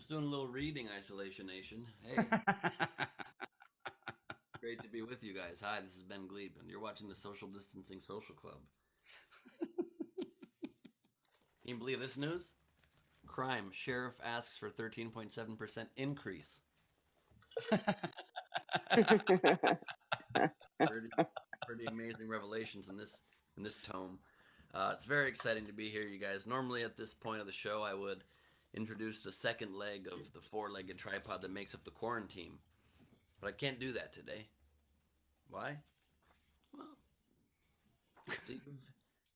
Just doing a little reading, Isolation Nation. Hey, great to be with you guys. Hi, this is Ben Glebe, and you're watching the Social Distancing Social Club. Can you believe this news? Crime. Sheriff asks for 13.7% increase. Pretty amazing revelations in this tome. It's very exciting to be here, you guys. Normally at this point of the show, I would introduce the second leg of the four-legged tripod that makes up the quarantine. But I can't do that today. Why? Well, Steve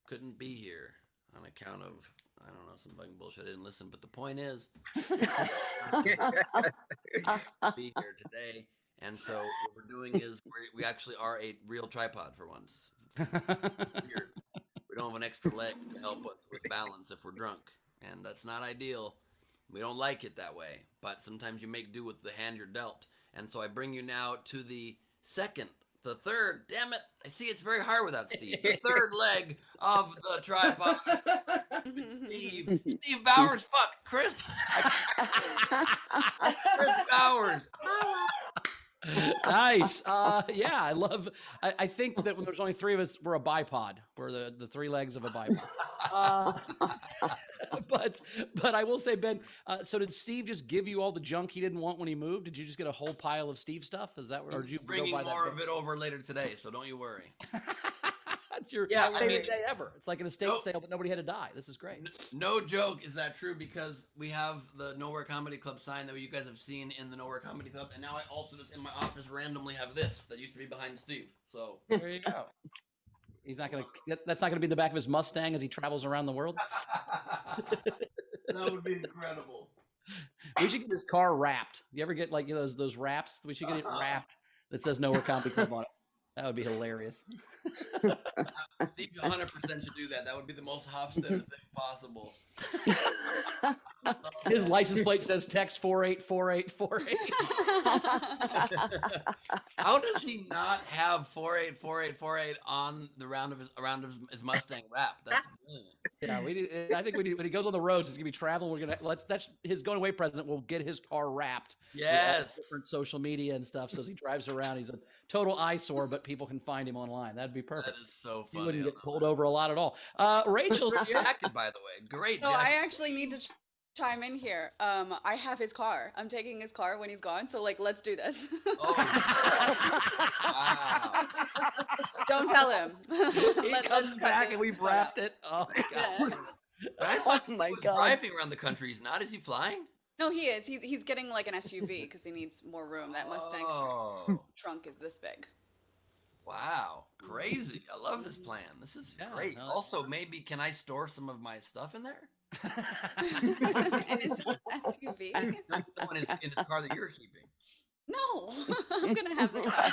couldn't be here on account of, I don't know, some fucking bullshit. I didn't listen. But the point is, be here today. And so what we're doing is we actually are a real tripod for once. Weird. We don't have an extra leg to help us with balance if we're drunk. And that's not ideal. We don't like it that way. But sometimes you make do with the hand you're dealt. And so I bring you now to the third, damn it, I see it's very hard without Steve. The third leg of the tripod. Steve Bowers, fuck, Chris Bowers. Nice. Yeah, I think that when there's only three of us, we're a bipod. We're the three legs of a bipod. But I will say, Ben, so did Steve just give you all the junk he didn't want when he moved? Did you just get a whole pile of Steve stuff? Is that, or did you bringing more of it over later today? So don't you worry. That's your favorite day ever. It's like an estate sale, but nobody had to die. This is great. No joke. Is that true? Because we have the Nowhere Comedy Club sign that you guys have seen in the Nowhere Comedy Club, and now I also just in my office randomly have this that used to be behind Steve. So there you go. He's not gonna. That's not gonna be in the back of his Mustang as he travels around the world. That would be incredible. We should get his car wrapped. You ever get like those wraps? We should get it wrapped that says Nowhere Comedy Club on it. That would be hilarious. Steve 100% should do that. That would be the most Hofstadter thing possible. His license plate says text 484848. How does he not have 484848 on the around of his Mustang wrap? That's brilliant. Yeah, I think when he goes on the roads, he's gonna be traveling. That's his going away present. We'll get his car wrapped. Yes. Different social media and stuff. So as he drives around, he's a total eyesore, but people can find him online. That'd be perfect. That is so funny. He wouldn't get pulled over a lot at all. Rachel, you're jacket, by the way, great. So I actually need to chime in here. I have his car. I'm taking his car when he's gone. So let's do this. Oh, wow. Don't tell him. He comes back and we've wrapped it. Oh my god. I thought he was driving around the country. He's not. Is he flying? No, he is. He's getting like an SUV because he needs more room. That Mustang's trunk is this big. Wow, crazy. I love this plan. This is great. Also, maybe can I store some of my stuff in there? And it's an SUV. Someone in his car that you're keeping. No, I'm gonna have the car.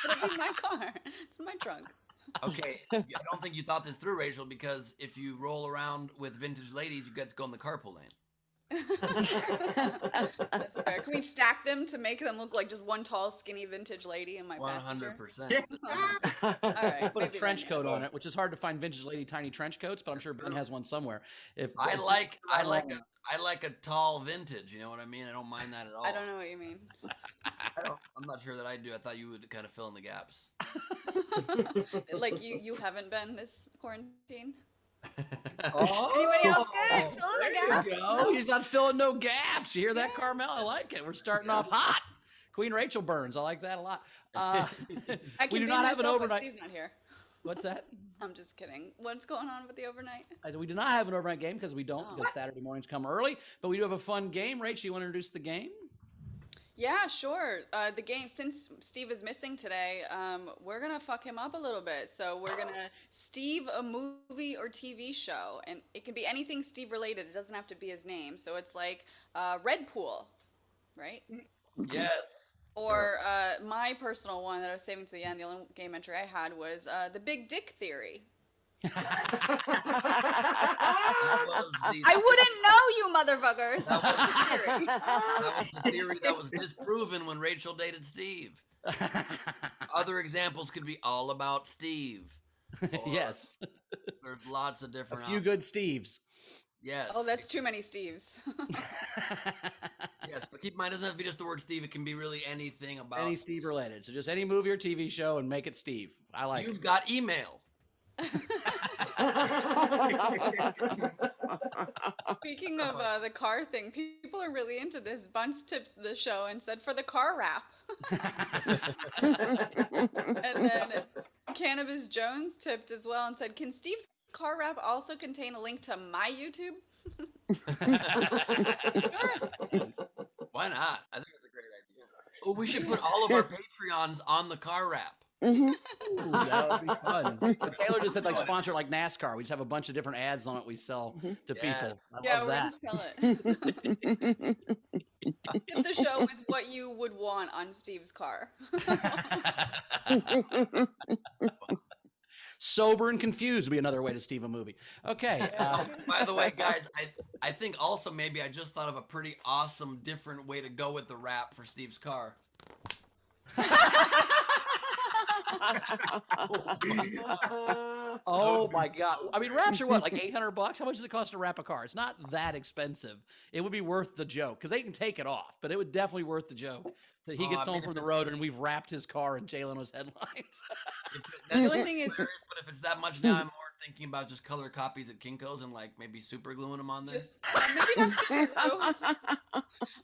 It'll be my car. It's my trunk. Okay, I don't think you thought this through, Rachel, because if you roll around with vintage ladies, you get to go in the carpool lane. That's fair. Can we stack them to make them look like just one tall, skinny vintage lady in my 100%. All right. Put a trench coat on it, which is hard to find vintage lady tiny trench coats, but I'm sure Ben has one somewhere. I like a tall vintage. You know what I mean? I don't mind that at all. I don't know what you mean. I'm not sure that I do. I thought you would kind of fill in the gaps. Like you haven't been this quarantine. Anybody else get it? There you go. He's not filling no gaps. You hear that, Carmel? I like it. We're starting off hot. Queen Rachel Burns. I like that a lot. We do not have an overnight. Steve's not here. What's that? I'm just kidding. What's going on with the overnight? I said we do not have an overnight game because we don't, because Saturday mornings come early. But we do have a fun game. Rachel, you want to introduce the game? Yeah, sure. The game, since Steve is missing today, we're going to fuck him up a little bit. So we're going to Steve a movie or TV show. And it can be anything Steve related. It doesn't have to be his name. So it's like Red Pool, right? Yes. Or my personal one that I was saving to the end, the only game entry I had was The Big Dick Theory. I wouldn't know, you motherfuckers. That was the theory that was disproven when Rachel dated Steve. Other examples could be all about Steve. Yes. There's lots of different A few good Steves. Yes. Oh, that's too many Steves. Yes, but keep in mind, it doesn't have to be just the word Steve. It can be really anything about Any Steve related. So just any movie or TV show and make it Steve. I like You've it. got email. Speaking of the car thing, people are really into this. Bunce tipped the show and said for the car wrap. And then Cannabis Jones tipped as well and said, "Can Steve's car wrap also contain a link to my YouTube?" Sure. Why not? I think it's a great idea. Oh, we should put all of our Patreons on the car wrap. Ooh, that would be fun. But Taylor just said like sponsor like NASCAR. We just have a bunch of different ads on it we sell to people. I Yeah, love we're that. gonna sell it. Tip the show with what you would want on Steve's car. Sober and confused would be another way to Steve a movie. Okay. By the way, guys, I think also maybe I just thought of a pretty awesome different way to go with the wrap for Steve's car. Oh my God. I mean, wraps are what, like $800? How much does it cost to wrap a car? It's not that expensive. It would be worth the joke because they can take it off, but it would definitely worth the joke that he gets home from the road and we've wrapped his car in Jay Leno's headlines. The only thing is, but if it's that much now, I'm more thinking about just color copies at Kinko's and like maybe super gluing them on there. just maybe not super glue.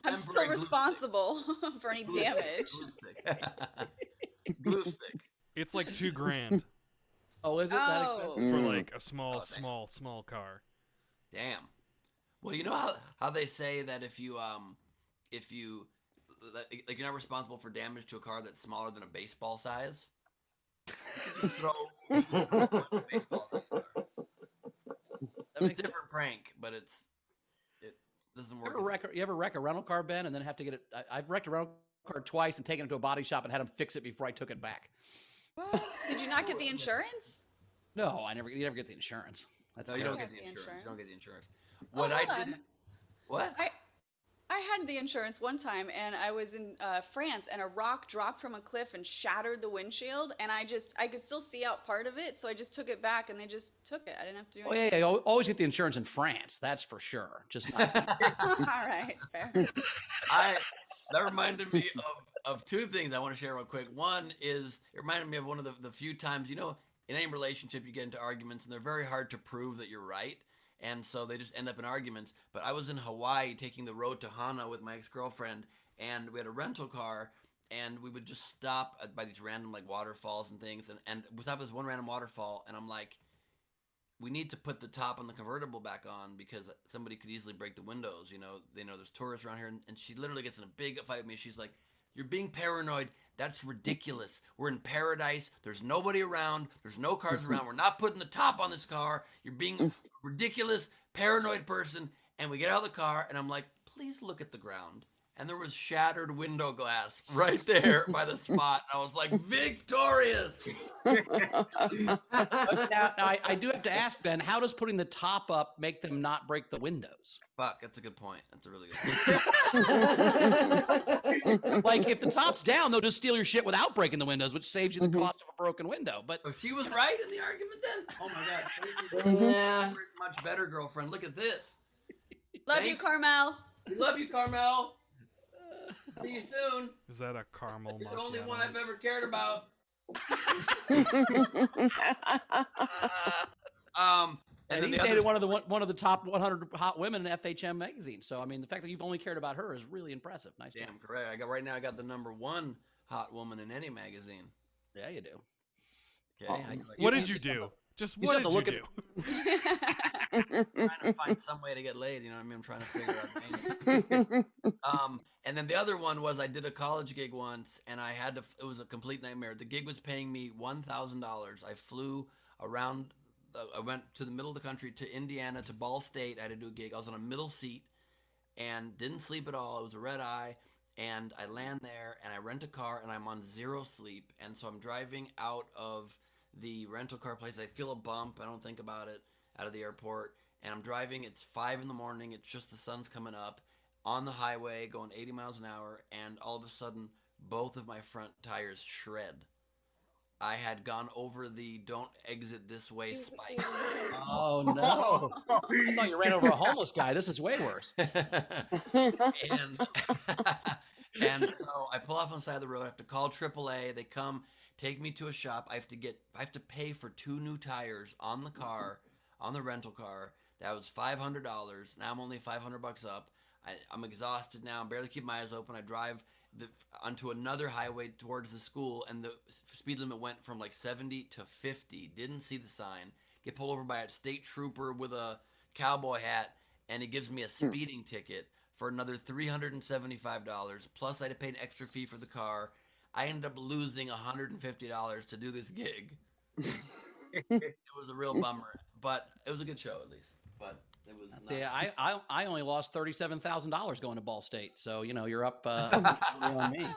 I'm still Temporary glue responsible for any damage. Glue stick. Glue stick. It's like $2,000 Oh, is it that Oh. expensive? for like a small car. Damn. Well, you know how they say that if you like you're not responsible for damage to a car that's smaller than a baseball size. You can throw a baseball size car. That makes Different prank, but it doesn't work. You ever wreck a rental car, Ben, and then have to get it? I've wrecked a rental car twice and taken it to a body shop and had them fix it before I took it back. What? Did you not get the insurance? No, you never get the insurance. That's No, you don't terrible. get the insurance. You don't get the insurance. Oh, What hold I on. did. What? I had the insurance one time, and I was in France, and a rock dropped from a cliff and shattered the windshield, and I could still see out part of it, so I just took it back, and they just took it. I didn't have to do Oh anything. yeah, always get the insurance in France. That's for sure. Just not. All right, fair. That reminded me of two things I want to share real quick. One is it reminded me of one of the few times, in any relationship you get into arguments and they're very hard to prove that you're right. And so they just end up in arguments. But I was in Hawaii taking the road to Hana with my ex-girlfriend, and we had a rental car, and we would just stop by these random like waterfalls and things. And we stopped at this one random waterfall, and I'm like, we need to put the top on the convertible back on because somebody could easily break the windows. They know there's tourists around here. And she literally gets in a big fight with me. She's like, "You're being paranoid. That's ridiculous. We're in paradise. There's nobody around. There's no cars around. We're not putting the top on this car. You're being a ridiculous, paranoid person." And we get out of the car, and I'm like, "Please look at the ground." And there was shattered window glass right there by the spot. I was like, victorious. Now, I do have to ask, Ben, how does putting the top up make them not break the windows? Fuck, that's a good point. That's a really good point. Like, if the top's down, they'll just steal your shit without breaking the windows, which saves you the cost of a broken window. But So she was right in the argument then? Oh my God. Yeah. Much better, girlfriend. Look at this. Love you, Carmel. We love you, Carmel. See you soon. Is that a caramel You're the only macchiato? one I've ever cared about. And then he's the dated other, one of the top 100 hot women in FHM magazine. So I mean, the fact that you've only cared about her is really impressive. Nice. job. damn correct. Right now I got the #1 hot woman in any magazine. Yeah, you do. Okay. What did you do? Just you what still did have you to do? Trying to find some way to get laid, you know what I mean? I'm trying to figure out. And then the other one was I did a college gig once, and it was a complete nightmare. The gig was paying me $1,000. I flew around. I went to the middle of the country to Indiana to Ball State. I had to do a gig. I was on a middle seat and didn't sleep at all. It was a red eye. And I land there and I rent a car and I'm on zero sleep. And so I'm driving out of the rental car place. I feel a bump. I don't think about it out of the airport. And I'm driving. It's 5 a.m. It's just the sun's coming up on the highway going 80 miles an hour. And all of a sudden, both of my front tires shred. I had gone over the "don't exit this way" spike. Oh no! I thought you ran over a homeless guy. This is way worse. and and so I pull off on the side of the road. I have to call AAA. They come, take me to a shop. I have to pay for 2 new tires on the car, on the rental car. That was $500. Now I'm only $500 up. I'm exhausted now. I'm barely keeping my eyes open. I drive onto another highway towards the school, and the speed limit went from like 70 to 50. Didn't see the sign. Get pulled over by a state trooper with a cowboy hat, and he gives me a speeding ticket for another $375. Plus, I had to pay an extra fee for the car. I ended up losing $150 to do this gig. It was a real bummer, but it was a good show at least. But it was. See, I only lost $37,000 going to Ball State, so you're up on me.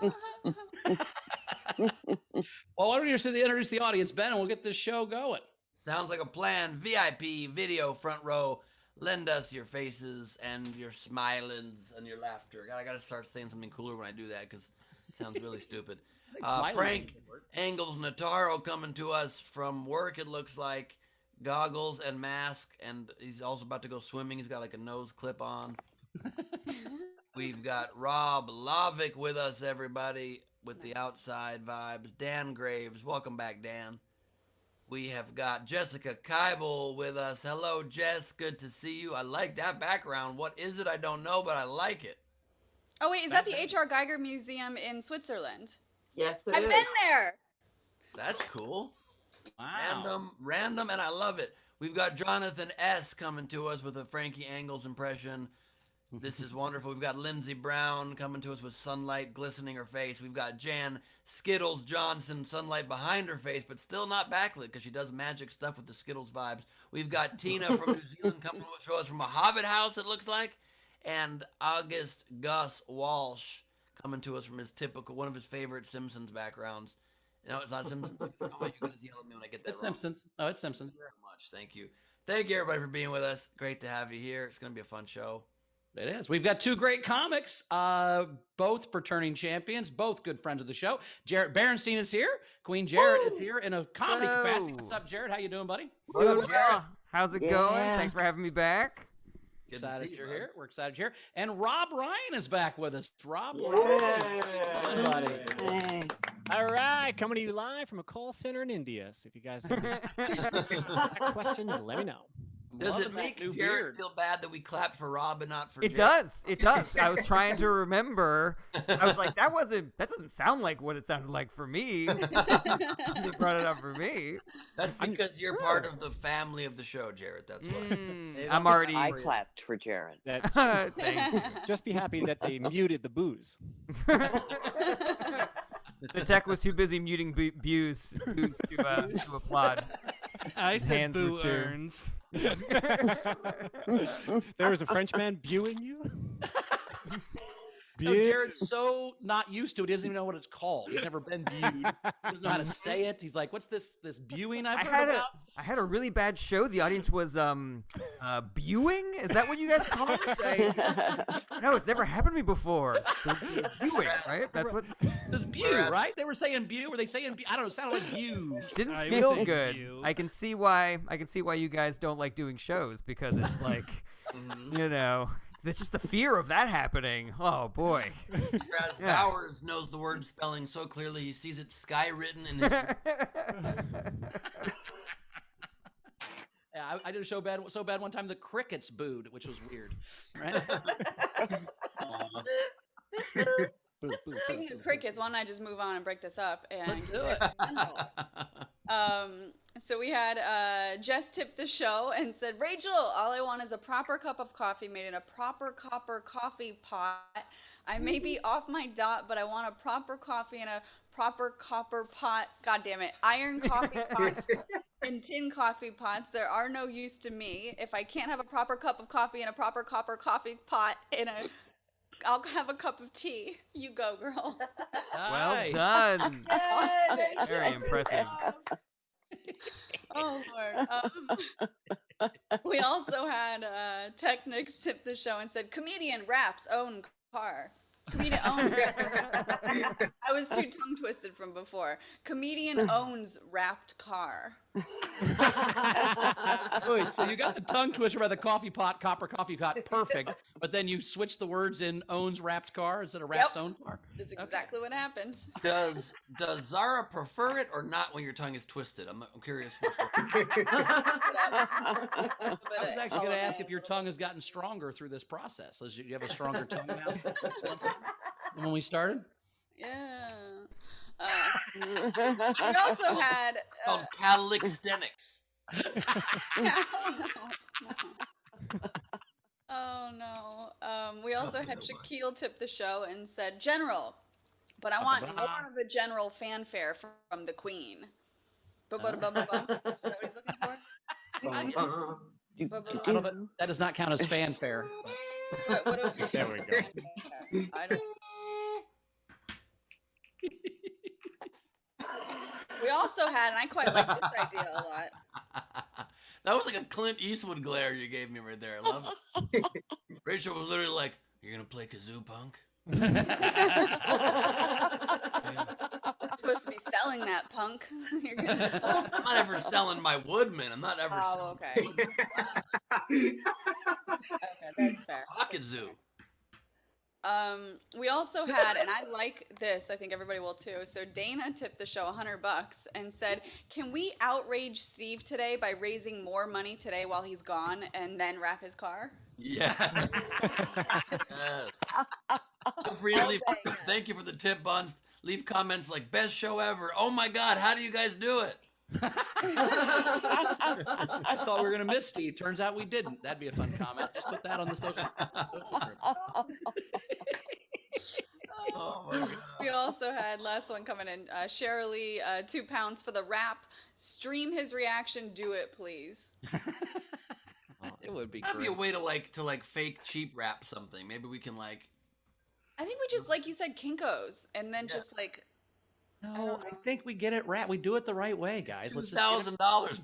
Well, why don't you introduce the audience, Ben, and we'll get this show going. Sounds like a plan. VIP, video, front row. Lend us your faces and your smilings and your laughter. I gotta start saying something cooler when I do that because it sounds really stupid. Frank Angles Nataro coming to us from work, it looks like. Goggles and mask, and he's also about to go swimming. He's got like a nose clip on. We've got Rob Lovick with us, everybody, with the outside vibes. Dan Graves, welcome back, Dan. We have got Jessica Keibel with us. Hello, Jess. Good to see you. I like that background. What is it? I don't know, but I like it. Oh, wait, is that the H.R. Geiger Museum in Switzerland? Yes, it is. I've been there. That's cool. Wow. Random, and I love it. We've got Jonathan S. coming to us with a Frankie Angles impression. This is wonderful. We've got Lindsey Brown coming to us with sunlight glistening her face. We've got Jan Skittles Johnson, sunlight behind her face, but still not backlit because she does magic stuff with the Skittles vibes. We've got Tina from New Zealand coming to us from a Hobbit house, it looks like. And August Gus Walsh coming to us from his typical, one of his favorite Simpsons backgrounds. No, it's not Simpsons. Oh, you guys yell at me when I get that It's wrong. Simpsons. No, it's Simpsons. Thank you very much. Thank you. Thank you, everybody, for being with us. Great to have you here. It's going to be a fun show. It is. We've got 2 great comics, both returning champions, both good friends of the show. Jarret Berenstein is here. Queen Jarret is here in a comedy capacity. What's up, Jarret? How you doing, buddy? Doing well. How's it going? Thanks for having me back. Excited you're here. We're excited you're here. And Rob Ryan is back with us. Rob, Yeah. buddy. Hey. All right, coming to you live from a call center in India. So if you guys have questions, let me know. Does Loving it that make new Jarret beard. feel bad that we clapped for Rob and not for It Jarret? does. It does. I was trying to remember. I was like, that doesn't sound like what it sounded like for me. They brought it up for me. That's because you're part of the family of the show, Jarret. That's why. I'm already. I clapped for Jarret. That's Thank you. just be happy that they muted the booze. The tech was too busy muting booze to applaud. I said Hands were boo too. earns. There was a Frenchman viewing you. No, Jarret's so not used to it. He doesn't even know what it's called. He's never been viewed. He doesn't know how to say it. He's like, what's this viewing I've heard about? I had a really bad show. The audience was viewing. Is that what you guys call it? No, it's never happened to me before. Viewing, right? That's what. This Bew, right? They were saying Bew. Were they saying Bew? I don't know. It sounded like Bew. Didn't I feel think good. you- I can see why you guys don't like doing shows because it's like, there's just the fear of that happening. Oh boy. Whereas Bowers knows the word spelling so clearly, he sees it sky written in his. Yeah, I did a show so bad one time the crickets booed, which was weird. Right? Boo, boo, boo, Speaking boo, of crickets, why don't I just move on and break this up? And Let's do it. So we had Jess tip the show and said, Rachel, all I want is a proper cup of coffee made in a proper copper coffee pot. I may be off my dot, but I want a proper coffee in a proper copper pot. God damn it. Iron coffee pots and tin coffee pots. There are no use to me. If I can't have a proper cup of coffee in a proper copper coffee pot I'll have a cup of tea. You go, girl. Well Nice. done. Very impressive. Oh, Lord. We also had Technics tip the show and said, comedian raps own car. Comedian owns. I was too tongue twisted from before. Comedian owns wrapped car. Wait, so you got the tongue twister by the coffee pot, copper coffee pot, perfect. But then you switch the words in owns wrapped car instead of wraps own car. That's exactly what happened. Does Zara prefer it or not when your tongue is twisted? I'm curious. Which one. I was actually going to ask if your tongue has gotten stronger through this process. Do you have a stronger tongue now than when we started? Yeah. We also had. Called calisthenics. Oh no. We also had Shaquille tip the show and said, General, but I want more of a general fanfare from the Queen. Is that what he's looking for? That does not count as fanfare. There we go. I don't... We also had, and I quite like this idea a lot. That was like a Clint Eastwood glare you gave me right there. I love it. Rachel was literally like, "You're gonna play kazoo, punk?" I'm supposed to be selling that, punk. You're gonna... I'm not ever selling my Woodman. I'm not ever selling okay. Woodman. Okay, that's fair. Pocket zoo. We also had, and I like this, I think everybody will too. So Dana tipped the show $100 and said, "Can we outrage Steve today by raising more money today while he's gone and then wrap his car?" Yeah. Yes. Feel free to leave. Thank you for the tip, Buns. Leave comments like "best show ever." Oh my God, how do you guys do it? I thought we were going to miss Steve. Turns out we didn't. That'd be a fun comment. Just put that on the social group. Oh my God. We also had, last one coming in, Cheryl Lee, £2 for the wrap. Stream his reaction. Do it, please. It would be That'd be great. a way to fake cheap wrap something. Maybe we can I think we just, like you said, Kinkos, and then just like. No, I think we get it right. We do it the right way, guys. Let's just $2,000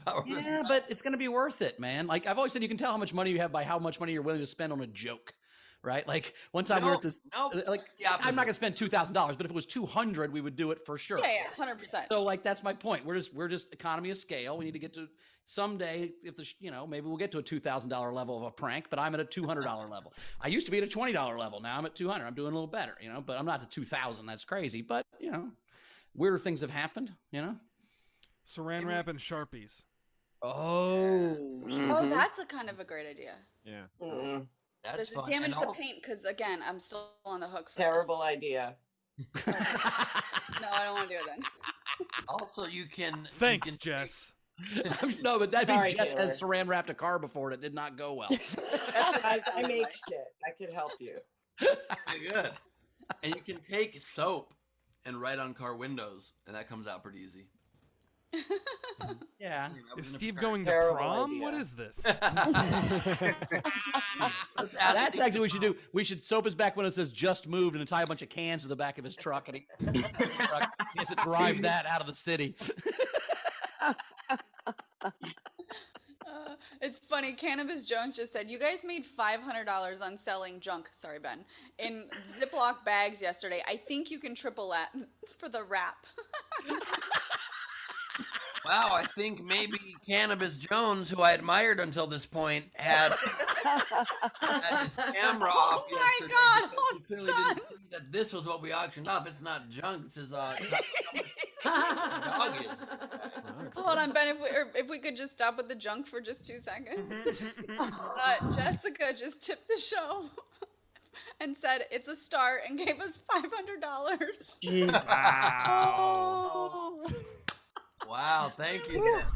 power. Yeah, but it's going to be worth it, man. Like I've always said, you can tell how much money you have by how much money you're willing to spend on a joke, right? Like one time we were at this, like I'm not going to spend $2,000, but if it was 200, we would do it for sure. Yeah, 100%. So like that's my point. We're just economy of scale. We need to get to someday if the maybe we'll get to a $2,000 level of a prank, but I'm at a $200 level. I used to be at a $20 level. Now I'm at 200. I'm doing a little better, but I'm not to 2,000. That's crazy, but weirder things have happened, Saran wrap and Sharpies. Oh, Oh, that's a kind of a great idea. Yeah. That's Does it fun. damage And the paint? Because again, I'm still on the hook for Terrible idea. this. No, I don't want to do it then. also, you can. Thanks, you can Jess. no, but that means Sorry, Jess has Taylor. saran wrapped a car before and it did not go well. I make shit. I could help you. Very good. And you can take soap and write on car windows, and that comes out pretty easy. Yeah. Is Steve going to Terrible prom? idea. What is this? Let's ask That's actually what we should do. We should soap his back window says "just moved" and tie a bunch of cans to the back of his truck, and he has to drive that out of the city. It's funny. Cannabis Jones just said, "You guys made $500 on selling junk." Sorry, Ben. In Ziploc bags yesterday. I think you can triple that for the wrap. Wow, I think maybe Cannabis Jones, who I admired until this point, had his camera off Oh my yesterday. God, because hold he clearly didn't see that this was what we auctioned off. It's not junk. This is dog is. Hold on, Ben. If we could just stop with the junk for just 2 seconds. Jessica just tipped the show and said it's a start and gave us $500. Wow. Wow, thank you, Jeff.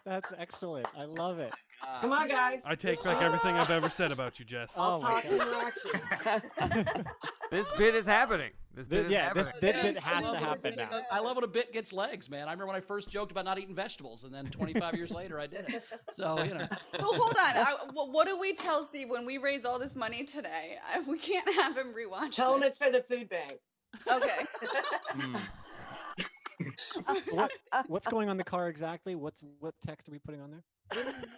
That's excellent. I love it. Come on, guys. I take back everything I've ever said about you, Jess. Oh I'll my talk God. interaction. This bit is happening. This bit is Yeah, this happening. bit has to happen now. I love when a bit gets legs, man. I remember when I first joked about not eating vegetables, and then 25 years later, I did it. So Well, hold on. What do we tell Steve when we raise all this money today? We can't have him rewatch. Tell them it. it's for the food bank. Okay. What's going on the car exactly? What text are we putting on there?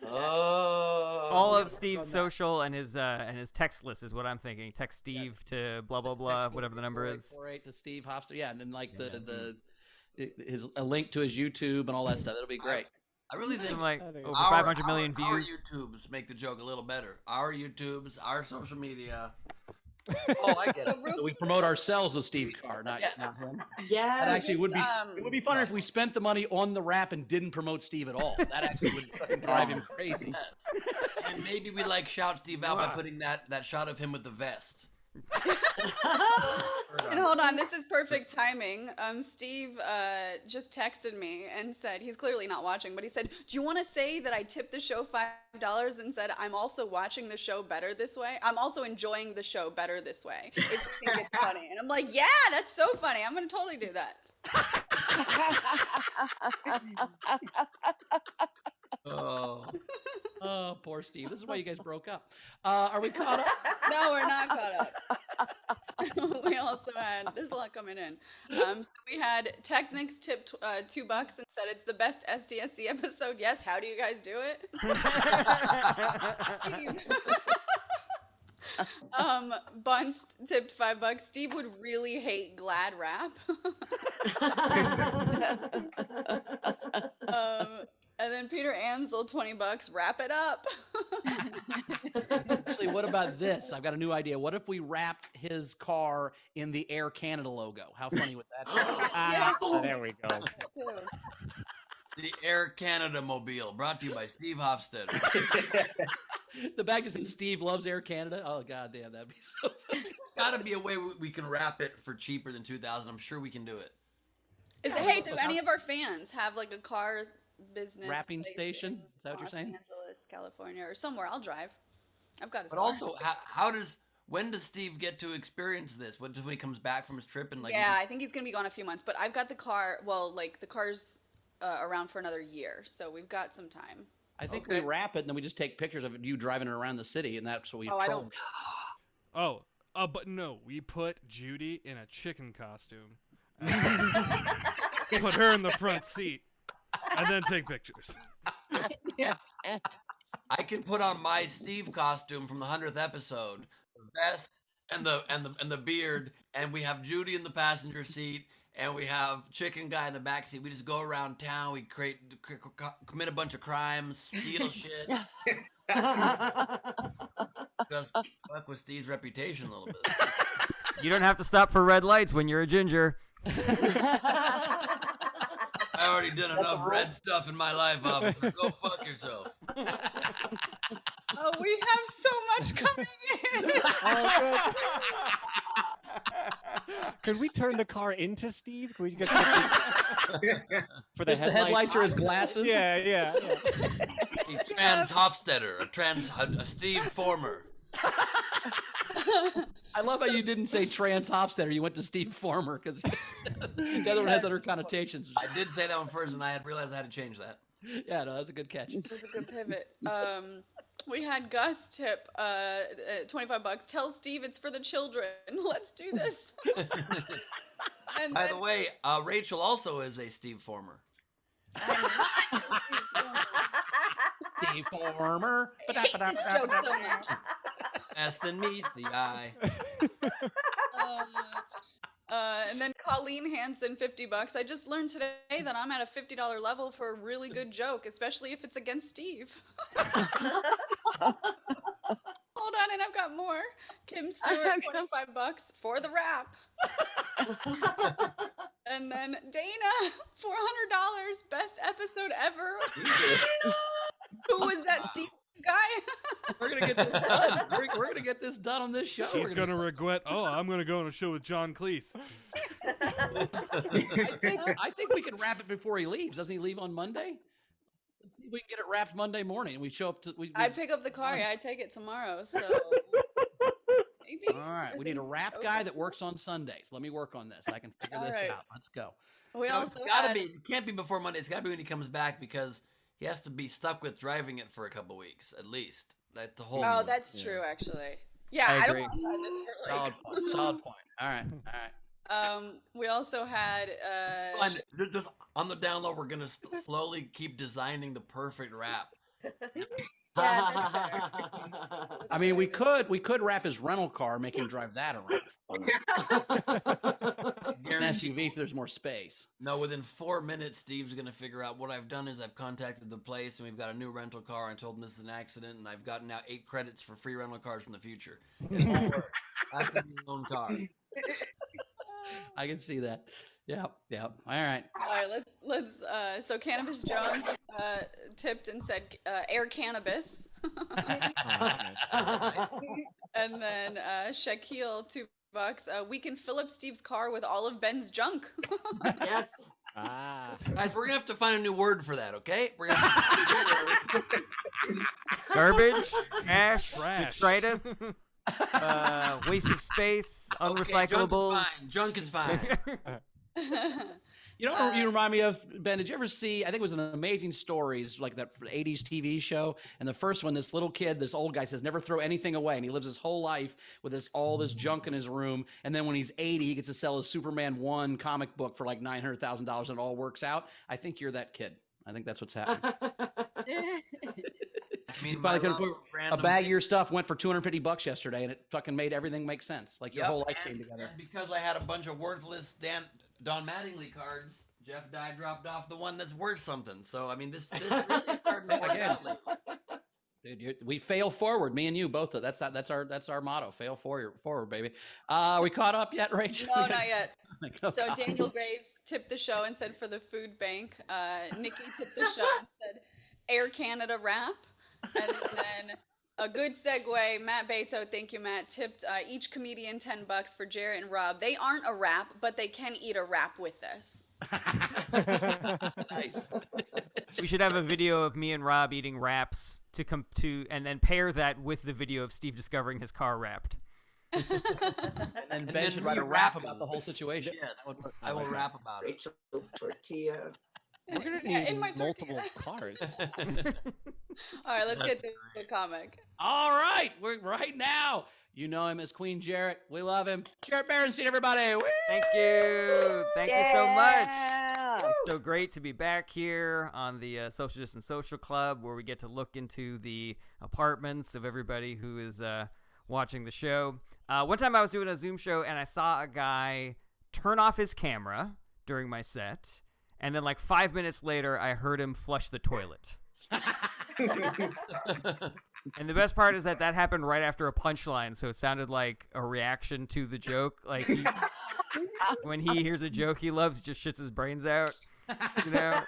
Oh. All Yeah, of Steve's social and his text list is what I'm thinking. Text Steve to blah blah blah, whatever the number is. 48 to Steve Hofstad. Yeah, and then like a link to his YouTube and all that stuff. It'll be great. I really think Like I think over it's- 500 million our views. YouTubes make the joke a little better. Our YouTubes, our social media. Oh, I get it. real So we promote ourselves with Steve Carr, not Yes. him. That Yes. actually would be. Um, It would be funner if we spent the money on the rap and didn't promote Steve at all. That actually would fucking drive him crazy. Yes. And maybe we like shout Steve out by putting that shot of him with the vest. And hold on, this is perfect timing. Steve just texted me and said, he's clearly not watching, but he said, "Do you want to say that I tipped the show $5 and said I'm also watching the show better this way? I'm also enjoying the show better this way. If you think it's funny." And I'm like, "Yeah, that's so funny. I'm gonna totally do that." Oh, poor Steve. This is why you guys broke up. Are we caught up? No, we're not caught up. We also had, there's a lot coming in. So we had Technics tipped $2 and said it's the best SDSC episode. Yes, how do you guys do it? Bunce tipped $5. Steve would really hate Glad rap. And then Peter Amsel, $20. Wrap it up. Actually, what about this? I've got a new idea. What if we wrapped his car in the Air Canada logo? How funny would that be? There we go. The Air Canada Mobile, brought to you by Steve Hofstadter. The back just says Steve loves Air Canada. Oh god damn, that'd be so funny. Gotta be a way we can wrap it for cheaper than $2,000. I'm sure we can do it. Hey, do any of our fans have like a car business Wrapping place station? in Is that what you're saying? Los Angeles, California, or somewhere? I'll drive. I've got a But car. also, when does Steve get to experience this? When he comes back from his trip and like? Yeah, I think he's gonna be gone a few months, but I've got the car. Well, like the car's around for another year, so we've got some time. I think Okay. we wrap it and then we just take pictures of you driving it around the city, and that's what we. Oh, I troll. don't. But no, we put Judy in a chicken costume. Put her in the front seat, and then take pictures. I can put on my Steve costume from the 100th episode, the vest and the beard, and we have Judy in the passenger seat, and we have Chicken Guy in the back seat. We just go around town. We commit a bunch of crimes, steal shit. Just fuck with Steve's reputation a little bit. You don't have to stop for red lights when you're a ginger. I already did enough red stuff in my life, officer. Go fuck yourself. Oh, we have so much coming in. Oh, good. Could we turn the car into Steve? Could we get for the Just the headlights are his glasses. Yeah. A trans Hofstadter, a Steve Former. I love how you didn't say trans Hofstadter. You went to Steve Former because the other one has other connotations. I did say that one first, and I had realized I had to change that. Yeah, no, that's a good catch. It was a good pivot. We had Gus tip $25. Tell Steve it's for the children. Let's do this. And By then- the way, Rachel also is a Steve Former. Steve Former. I hate this joke so much. Less than meets the eye. And then Colleen Hansen, $50. I just learned today that I'm at a $50 level for a really good joke, especially if it's against Steve. Hold on, and I've got more. Kim Stewart, $25 for the rap. And then Dana, $400, best episode ever. Who was that Steve guy? We're gonna get this done. We're gonna get this done on this show. She's We're gonna regret. Oh, I'm gonna go on a show with John Cleese. I think we can wrap it before he leaves. Doesn't he leave on Monday? Let's see if we can get it wrapped Monday morning. And we show up to. I pick up the car. Yeah, I take it tomorrow. So maybe. All right, we need a rap guy that works on Sundays. Let me work on this. I can figure this All right. out. Let's go. We No, also it's gotta had, be. It can't be before Monday. It's gotta be when he comes back because he has to be stuck with driving it for a couple weeks at least. That's the whole. Oh, that's true, actually. Yeah, I I don't agree. want to try this for Solid like. point. Solid point. All right. We also had. And just on the down low, we're gonna slowly keep designing the perfect rap. Yeah, that's fair. I mean, we could wrap his rental car, make him drive that around. An Guaranteed. SUV, so there's more space. No, within 4 minutes, Steve's going to figure out what I've done is I've contacted the place and we've got a new rental car. I told him this is an accident and I've gotten now 8 credits for free rental cars in the future. It won't work. I have to be my own car. I can see that. Yeah. All right. All right, let's. So Cannabis Jones tipped and said Air Cannabis, and then Shaquille $2. We can fill up Steve's car with all of Ben's junk. Yes. Ah. Guys, we're going to have to find a new word for that, okay? We're gonna have to Garbage, trash, Trash. detritus, waste of space, unrecyclables. Junk is fine. You know what you remind me of, Ben? Did you ever see, I think it was an Amazing Stories, like that 80s TV show. And the first one, this little kid, this old guy says, never throw anything away. And he lives his whole life with all this junk in his room. And then when he's 80, he gets to sell his Superman 1 comic book for like $900,000 and it all works out. I think you're that kid. I think that's what's happening. I mean, Probably my could love put of a random bag of things- your stuff went for $250 yesterday, and it fucking made everything make sense. Like your Yep, whole life and- came together. And because I had a bunch of worthless Don Mattingly cards, Jeff Dye dropped off the one that's worth something. So, I mean, this really is starting to work Again. out lately. Dude, we fail forward. Me and you both. That's our motto. Fail forward, baby. We caught up yet, Rachel? No, not yet. Like, oh, So God. Daniel Graves tipped the show and said for the food bank. Nikki tipped the show and said Air Canada wrap. And then a good segue, Matt Beto, thank you, Matt, tipped each comedian $10 for Jarret and Rob. They aren't a wrap, but they can eat a wrap with this. Nice. We should have a video of me and Rob eating wraps and then pair that with the video of Steve discovering his car wrapped. And Ben then should write a we rap wrap about it. the whole situation. Yes, That would work. I will like that. rap about it. Rachel's tortilla. We're gonna Yeah, need in my multiple tortilla. cars. All right, let's get to the comic. All right, we're right now. You know him as Queen Jarret. We love him. Jarret Berenstein, everybody. Woo! Thank you. Thank you so much. It's so great to be back here on the Social Distance Social Club, where we get to look into the apartments of everybody who is watching the show. One time I was doing a Zoom show, and I saw a guy turn off his camera during my set, and then like 5 minutes later, I heard him flush the toilet. And the best part is that happened right after a punchline, so it sounded like a reaction to the joke. Like when he hears a joke he loves, he just shits his brains out. You know.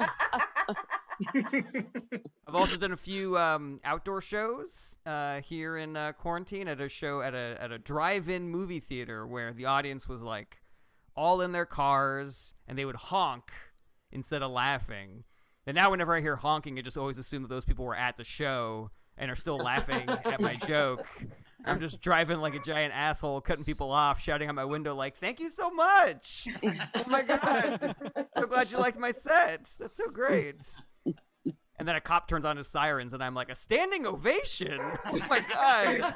I've also done a few outdoor shows here in quarantine. At a show at a drive-in movie theater where the audience was like all in their cars and they would honk instead of laughing. And now whenever I hear honking, I just always assume that those people were at the show and are still laughing at my joke. I'm just driving like a giant asshole, cutting people off, shouting out my window like, "Thank you so much! Oh my god! So glad you liked my set. That's so great." And then a cop turns on his sirens, and I'm like, "A standing ovation! Oh my god!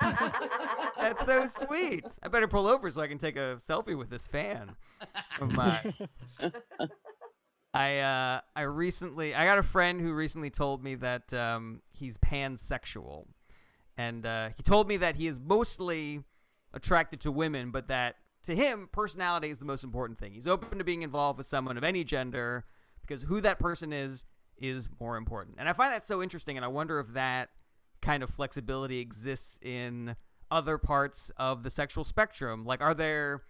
That's so sweet! I better pull over so I can take a selfie with this fan of mine." I got a friend who recently told me that he's pansexual, and he told me that he is mostly attracted to women, but that to him personality is the most important thing. He's open to being involved with someone of any gender because who that person is more important. And I find that so interesting, and I wonder if that kind of flexibility exists in other parts of the sexual spectrum. Like, are there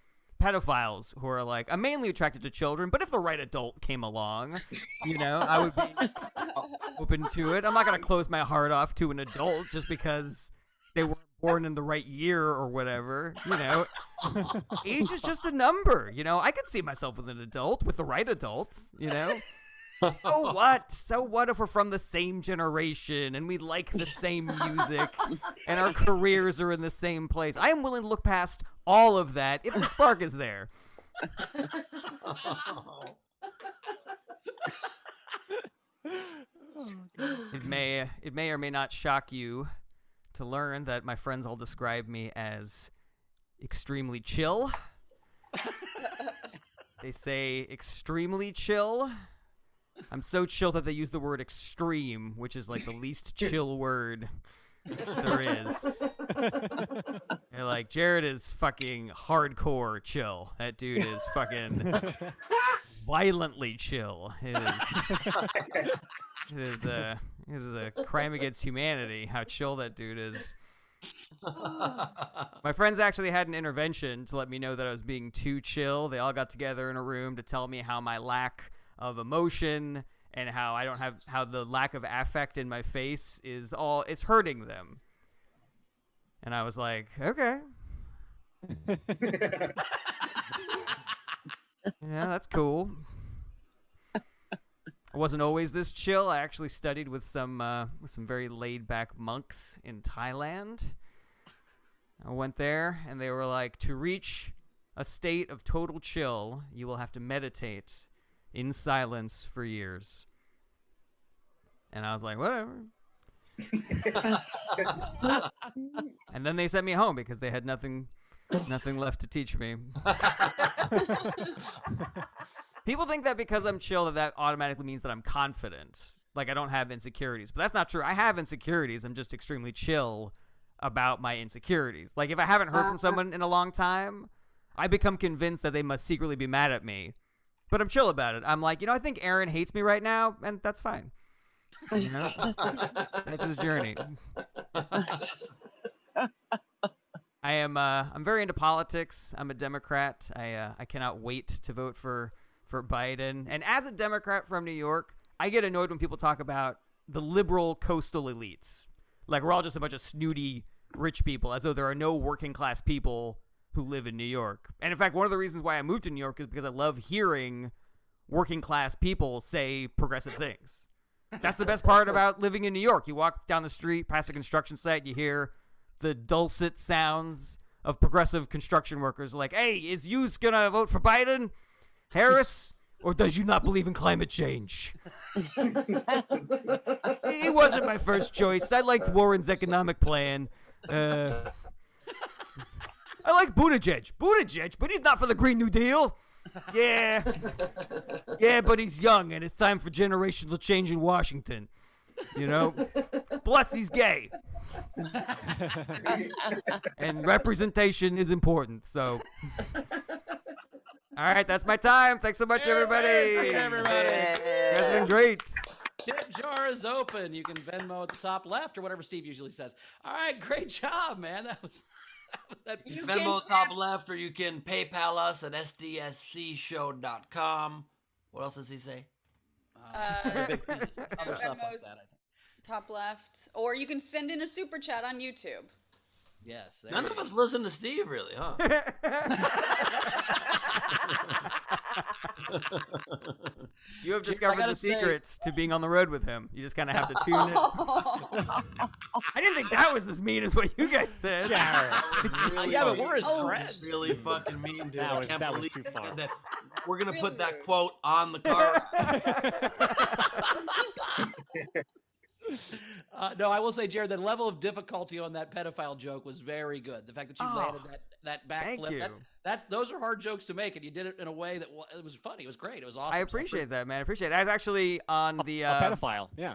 pedophiles who are like, I'm mainly attracted to children, but if the right adult came along, you know, I would be open to it. I'm not going to close my heart off to an adult just because they weren't born in the right year or whatever, you know. Age is just a number, you know. I could see myself with an adult, with the right adults, you know. So what? So what if we're from the same generation and we like the same music and our careers are in the same place? I am willing to look past all of that if the spark is there. It may or may not shock you to learn that my friends all describe me as extremely chill. They say extremely chill. I'm so chill that they use the word extreme, which is like the least chill word there is. They're like, Jarret is fucking hardcore chill. That dude is fucking violently chill. It is a crime against humanity how chill that dude is. My friends actually had an intervention to let me know that I was being too chill. They all got together in a room to tell me how my lack of emotion and how I don't have how the lack of affect in my face is it's hurting them. And I was like, okay. Yeah, that's cool. I wasn't always this chill. I actually studied with some very laid-back monks in Thailand. I went there, and they were like, to reach a state of total chill, you will have to meditate in silence for years. And I was like, whatever. And then they sent me home because they had nothing left to teach me. People think that because I'm chill that automatically means that I'm confident. Like I don't have insecurities. But that's not true. I have insecurities. I'm just extremely chill about my insecurities. Like if I haven't heard from someone in a long time, I become convinced that they must secretly be mad at me. But I'm chill about it. I'm like, I think Aaron hates me right now, and that's fine. You know? That's his journey. I'm very into politics. I'm a Democrat. I cannot wait to vote for Biden. And as a Democrat from New York, I get annoyed when people talk about the liberal coastal elites. Like we're all just a bunch of snooty rich people, as though there are no working class people who live in New York. And in fact, one of the reasons why I moved to New York is because I love hearing working class people say progressive things. That's the best part about living in New York. You walk down the street past a construction site, you hear the dulcet sounds of progressive construction workers like, hey, is you gonna vote for Biden, Harris, or does you not believe in climate change? He wasn't my first choice. I liked Warren's economic plan. I like Buttigieg, but he's not for the Green New Deal. Yeah, but he's young, and it's time for generational change in Washington. Plus he's gay. And representation is important, so. All right, that's my time. Thanks so much, everybody. Thanks, everybody. You guys have been great. Tip jar is open. You can Venmo at the top left or whatever Steve usually says. All right, great job, man. That was You can Venmo top left, or you can PayPal us at sdscshow.com. What else does he say? Other stuff like that, I think. Top left. Or you can send in a super chat on YouTube. Yes. None of us listen to Steve, really, huh? You have discovered the secrets to being on the road with him. You just kind of have to tune in. I didn't think that was as mean as what you guys said. Really yeah, but we're his friends. Really fucking mean, dude. That I was can't too believe far. that we're going to put that quote on the card. No, I will say, Jarret, the level of difficulty on that pedophile joke was very good. The fact that you landed that backflip, those are hard jokes to make, and you did it in a way that it was funny. It was great. It was awesome. I appreciate that, man. I appreciate it. I was actually on the a pedophile. Yeah.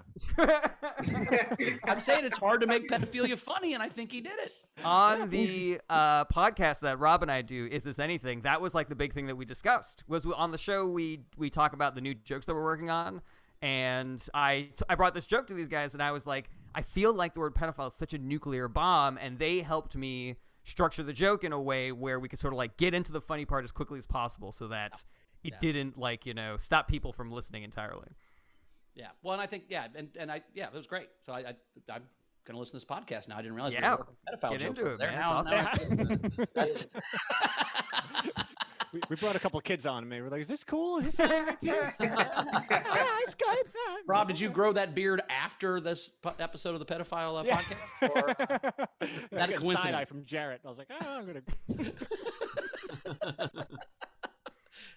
I'm saying it's hard to make pedophilia funny, and I think he did it. On the podcast that Rob and I do, Is This Anything? That was like the big thing that we discussed. Was on the show we talk about the new jokes that we're working on. And I brought this joke to these guys, and I was like, I feel like the word pedophile is such a nuclear bomb, and they helped me structure the joke in a way where we could sort of like get into the funny part as quickly as possible so that it didn't stop people from listening entirely. Yeah. Well, and I think, it was great. So I'm going to listen to this podcast now. I didn't realize we were pedophile get jokes into it, there. man. Now, It's awesome. We brought a couple of kids on, and they were like, "Is this cool? Is this yeah, it's good." Rob, did you grow that beard after this episode of the pedophile podcast? Or that a coincidence? Side-eye from Jarret. I was like, "Oh, I'm gonna."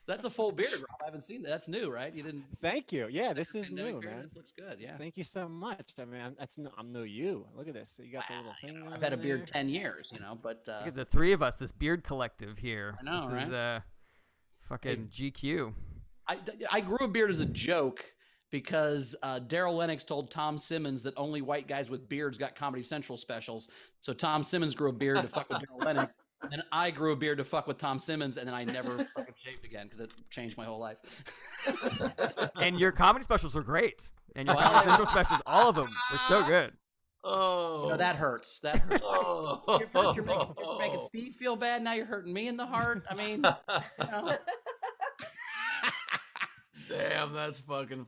That's a full beard, Rob. I haven't seen that. That's new, right? You didn't. Thank you. Yeah, this is new, man. This looks good. Yeah. Thank you so much. I mean, I'm no you. Look at this. So you got the little thing. I've had a beard 10 years, but look at the three of us, this beard collective here. I know, this right? is fucking GQ. I grew a beard as a joke because Daryl Lennox told Tom Simmons that only white guys with beards got Comedy Central specials. So Tom Simmons grew a beard to fuck with Daryl Lennox, and I grew a beard to fuck with Tom Simmons, and then I never fucking shaved again because it changed my whole life. And your comedy specials were great. And your Comedy Central specials, all of them, were so good. Oh, No, that hurts. That hurts. Oh. You're making Steve feel bad. Now you're hurting me in the heart. I mean, you know. Damn, that's fucking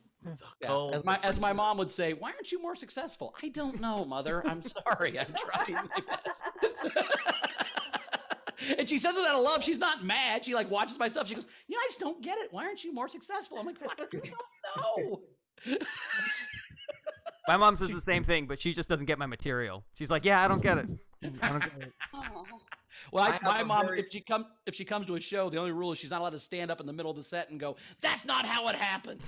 Yeah. cold. As my mom would say, why aren't you more successful? I don't know, Mother. I'm sorry. I'm trying my best. And she says it out of love. She's not mad. She like watches my stuff. She goes, I just don't get it. Why aren't you more successful? I'm like, fuck, I don't know. My mom says the same thing, but she just doesn't get my material. She's like, yeah, I don't get it. I don't get it. Oh. Well, I my have a mom, very- if she comes to a show, the only rule is she's not allowed to stand up in the middle of the set and go, "That's not how it happened."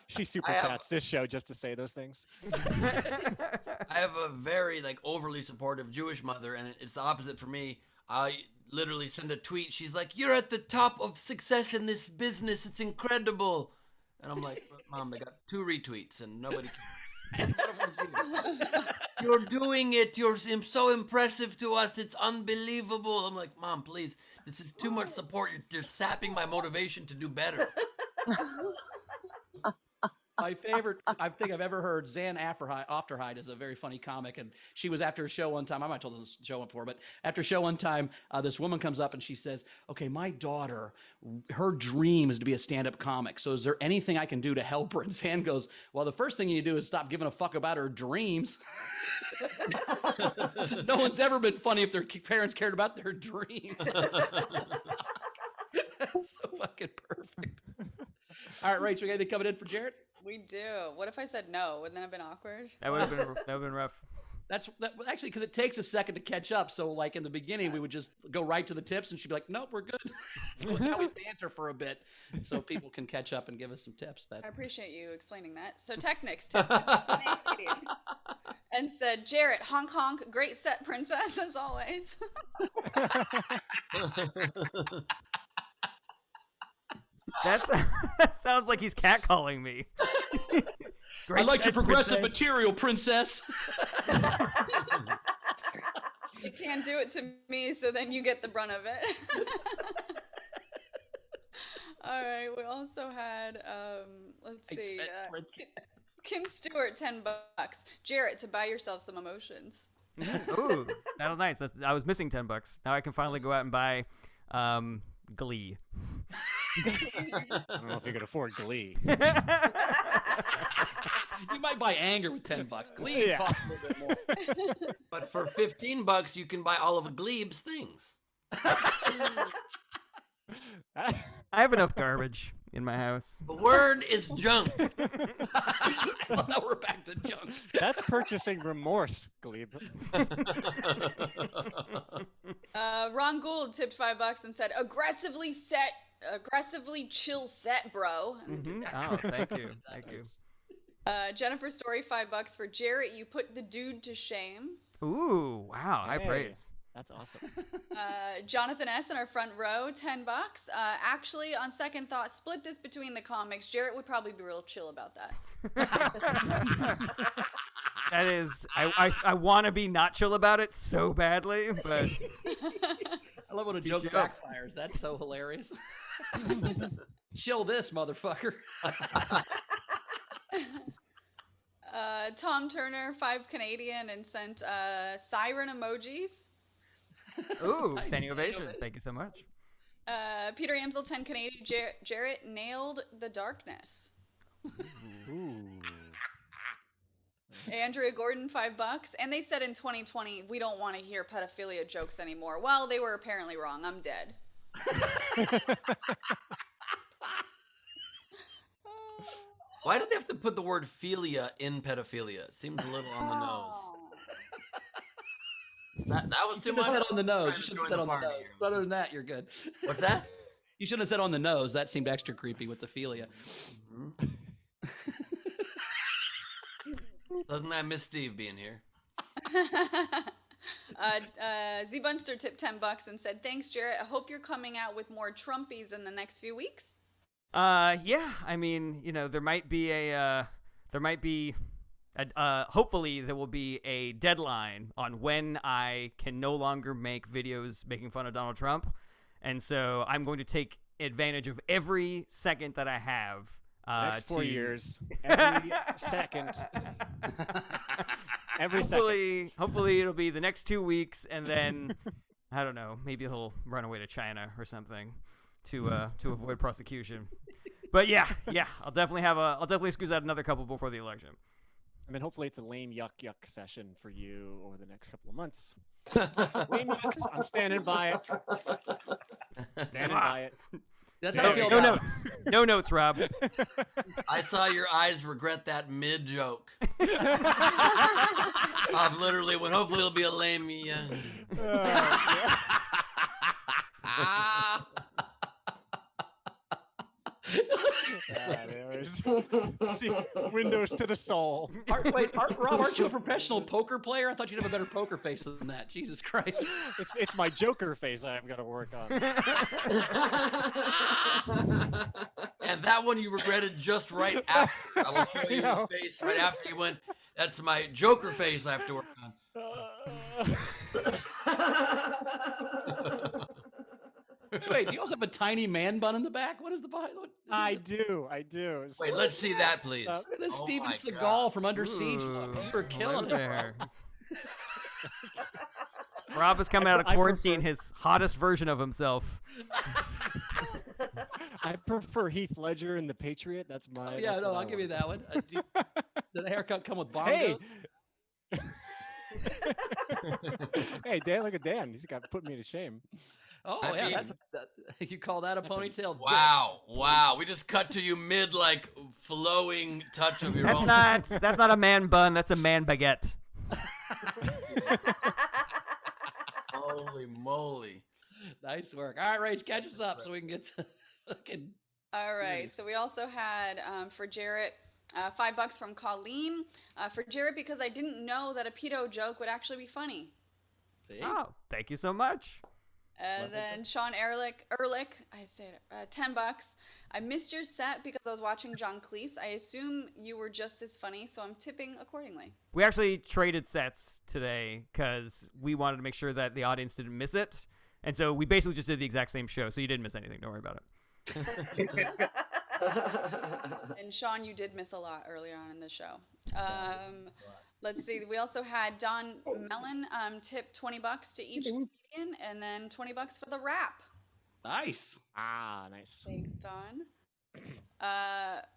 She super I have- chats this show just to say those things. I have a very overly supportive Jewish mother, and it's the opposite for me. I literally send a tweet. She's like, "You're at the top of success in this business. It's incredible." And I'm like, "Mom, I got 2 retweets, and nobody cares." You're doing it. You're so impressive to us. It's unbelievable. I'm like, "Mom, please. This is too much support. You're sapping my motivation to do better." My favorite I think I've ever heard, Zan Afterhide is a very funny comic, and she was after a show one time. I might have told this show before, but after a show one time, this woman comes up and she says, "Okay, my daughter, her dream is to be a stand-up comic. So is there anything I can do to help her?" And Zan goes, "Well, the first thing you do is stop giving a fuck about her dreams." No one's ever been funny if their parents cared about their dreams. That's so fucking perfect. All right, Rach, we got anything coming in for Jarret? We do. What if I said no? Wouldn't that have been awkward? That would have been rough. That's actually because it takes a second to catch up. So, like in the beginning, we would just go right to the tips, and she'd be like, "Nope, we're good." So now we banter for a bit, so people can catch up and give us some tips. I appreciate you explaining that. So Technics tested and said, "Jarret, honk honk, great set, princess, as always." That sounds like he's catcalling me. I like your set, progressive princess. material, princess. You can't do it to me, so then you get the brunt of it. All right. We also had, let's see, Kim Stewart, $10. Jarret, to buy yourself some emotions. Ooh, that'll nice. I was missing $10. Now I can finally go out and buy Glee. I don't know if you could afford Glee. You might buy anger with $10. Glee Yeah. costs a little bit more. But for $15, you can buy all of Glebe's things. I have enough garbage in my house. The word is junk. Well, now we're back to junk. That's purchasing remorse, Glebe. Ron Gould tipped $5 and said, aggressively chill set, bro. Mhm. Oh, thank you. Thank you. Jennifer Story, $5 for Jarret. You put the dude to shame. Ooh, wow. High Hey. praise. That's awesome. Jonathan S. in our front row, $10. Actually, on second thought, split this between the comics. Jarret would probably be real chill about that. That is, I want to be not chill about it so badly, but I love when a Too joke chill. backfires. That's so hilarious. Chill this, motherfucker. Tom Turner, $5 Canadian, and sent siren emojis. ooh, Nice. standing ovation. Thank you so much. Peter Amsel, 10 Canadian. Jarret nailed the darkness. Ooh. Andrea Gordon, $5. And they said in 2020, we don't want to hear pedophilia jokes anymore. Well, they were apparently wrong. I'm dead. Why did they have to put the word philia in pedophilia? It seems a little on the nose. Oh. That was too You should have much. said on the nose. Trying You to should join have said the on the party nose. here. But other than that, you're good. What's that? You shouldn't have said on the nose. That seemed extra creepy with the philia. Doesn't that miss Steve being here? Z Bunster tipped $10 and said, thanks, Jarret. I hope you're coming out with more Trumpies in the next few weeks. Yeah. I mean, there might be hopefully there will be a deadline on when I can no longer make videos making fun of Donald Trump. And so I'm going to take advantage of every second that I have. Next 4 years, every second. Every second. Hopefully it'll be the next 2 weeks, and then I don't know, maybe he'll run away to China or something to avoid prosecution. But yeah, I'll definitely squeeze out another couple before the election. And then hopefully it's a lame yuck session for you over the next couple of months. Lame yucks, I'm standing by it. Standing by it. That's how I feel No about notes. No notes, Rob. I saw your eyes regret that mid joke. Literally went, hopefully it'll be a lame. Yeah. See, windows to the soul. Rob, aren't you a professional poker player? I thought you'd have a better poker face than that. Jesus Christ. It's my Joker face I've got to work on. And that one you regretted just right after. I will show you his face right after you went, that's my Joker face I have to work on. Wait, do you also have a tiny man bun in the back? What is the behind? I do. Wait, let's see that, please. This Steven my Seagal God. from Under Siege look. You were killing it. There. Rob is coming out of quarantine, his hottest version of himself. I prefer Heath Ledger in The Patriot. That's my. Yeah, no, I'll give you that one. Did the haircut come with bongos? Hey. Hey, Dan, look at Dan. He's got put me to shame. Oh, I yeah, mean- you call that a ponytail? Wow. We just cut to you mid, flowing touch of your own. That's not a man bun. That's a man baguette. Holy moly. Nice work. All right, Rach, catch us up so we can get to fucking. All right. So we also had for Jarret $5 from Colleen. For Jarret, because I didn't know that a pedo joke would actually be funny. See? Oh, thank you so much. And then Sean Ehrlich, I said $10. I missed your set because I was watching John Cleese. I assume you were just as funny, so I'm tipping accordingly. We actually traded sets today because we wanted to make sure that the audience didn't miss it. And so we basically just did the exact same show, so you didn't miss anything. Don't worry about it. And Sean, you did miss a lot earlier on in the show. Let's see. We also had Don Mellon tip $20 to each comedian, and then $20 for the rap. Nice. Ah, nice. Thanks, Don.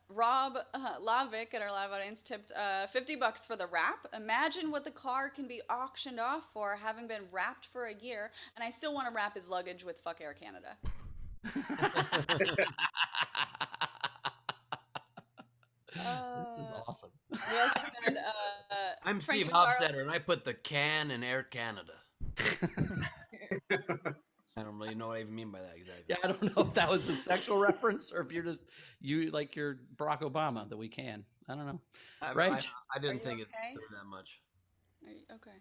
Rob Lavick at our live audience tipped $50 for the wrap. Imagine what the car can be auctioned off for, having been wrapped for a year, and I still want to wrap his luggage with fuck Air Canada. This is awesome. We also had, I'm Frank Steve Navarro- Hofstetter, and I put the can in Air Canada. I don't really know what I even mean by that exactly. Yeah, I don't know if that was a sexual reference or if you're Barack Obama that we can. I don't know. Right? I didn't you think okay? it through that much. Okay.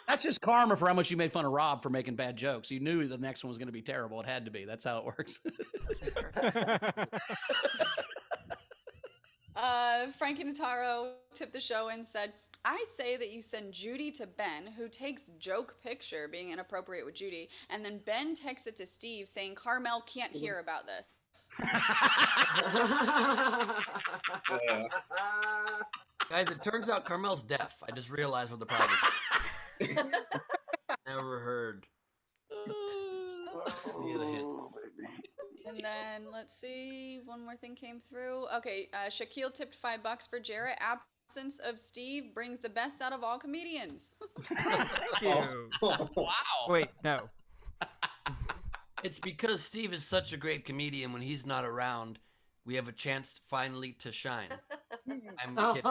That's just karma for how much you made fun of Rob for making bad jokes. You knew the next one was going to be terrible. It had to be. That's how it works. Frankie Notaro tipped the show and said, I say that you send Judy to Ben, who takes joke picture being inappropriate with Judy, and then Ben texts it to Steve saying Carmel can't hear about this. Guys, it turns out Carmel's deaf. I just realized what the problem is. Never heard. Any of the hints. And then, let's see, one more thing came through. Okay, Shaquille tipped $5 for Jarret. Absence of Steve brings the best out of all comedians. Thank you. Wow. Wait, no. It's because Steve is such a great comedian. When he's not around, we have a chance finally to shine. I'm kidding.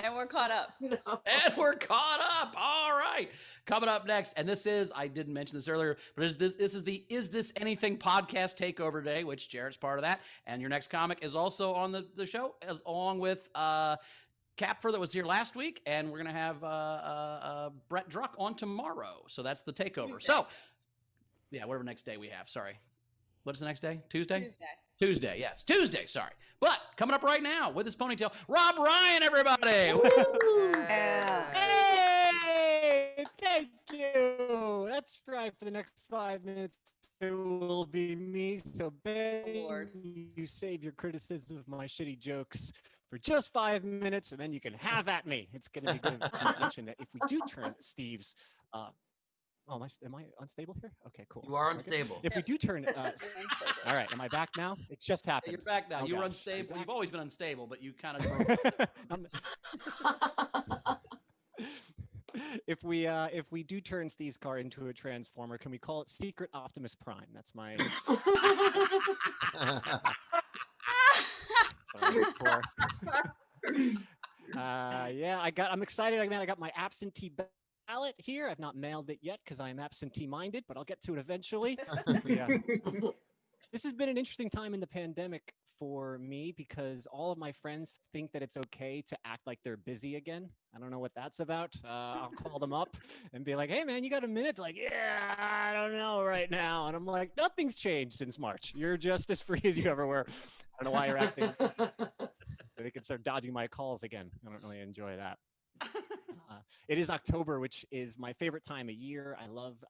And we're caught up. And we're caught up. All right. Coming up next, and this is, I didn't mention this earlier, but this is the Is This Anything podcast takeover day, which Jarret's part of that. And your next comic is also on the show, along with Capfer that was here last week. And we're going to have Brett Druck on tomorrow. So that's the takeover. Tuesday. So Yeah, whatever next day we have. Sorry. What's the next day? Tuesday? Tuesday. Tuesday, yes. Tuesday, sorry. But coming up right now with his ponytail, Rob Ryan, everybody. Yeah. Hey, thank you. That's right. For the next 5 minutes, it will be me. So, Lord. Ben, you save your criticism of my shitty jokes for just 5 minutes, and then you can have at me. It's going to be good to mention that if we do turn Steve's. Am I unstable here? Okay, cool. You are Am I good? unstable. If we do turn, all right, am I back now? It's just happened. You're back now. Oh, You were gosh. unstable. You've always been unstable, but you kind of If we do turn Steve's car into a transformer, can we call it Secret Optimus Prime? That's my. Sorry for. Yeah, I'm excited. I got my absentee ballot here. I've not mailed it yet because I am absentee-minded, but I'll get to it eventually. Yeah. This has been an interesting time in the pandemic for me because all of my friends think that it's okay to act like they're busy again. I don't know what that's about. I'll call them up and be like, hey, man, you got a minute? Like, yeah, I don't know right now. And I'm like, nothing's changed since March. You're just as free as you ever were. I don't know why you're acting. They can start dodging my calls again. I don't really enjoy that. It is October, which is my favorite time of year. I love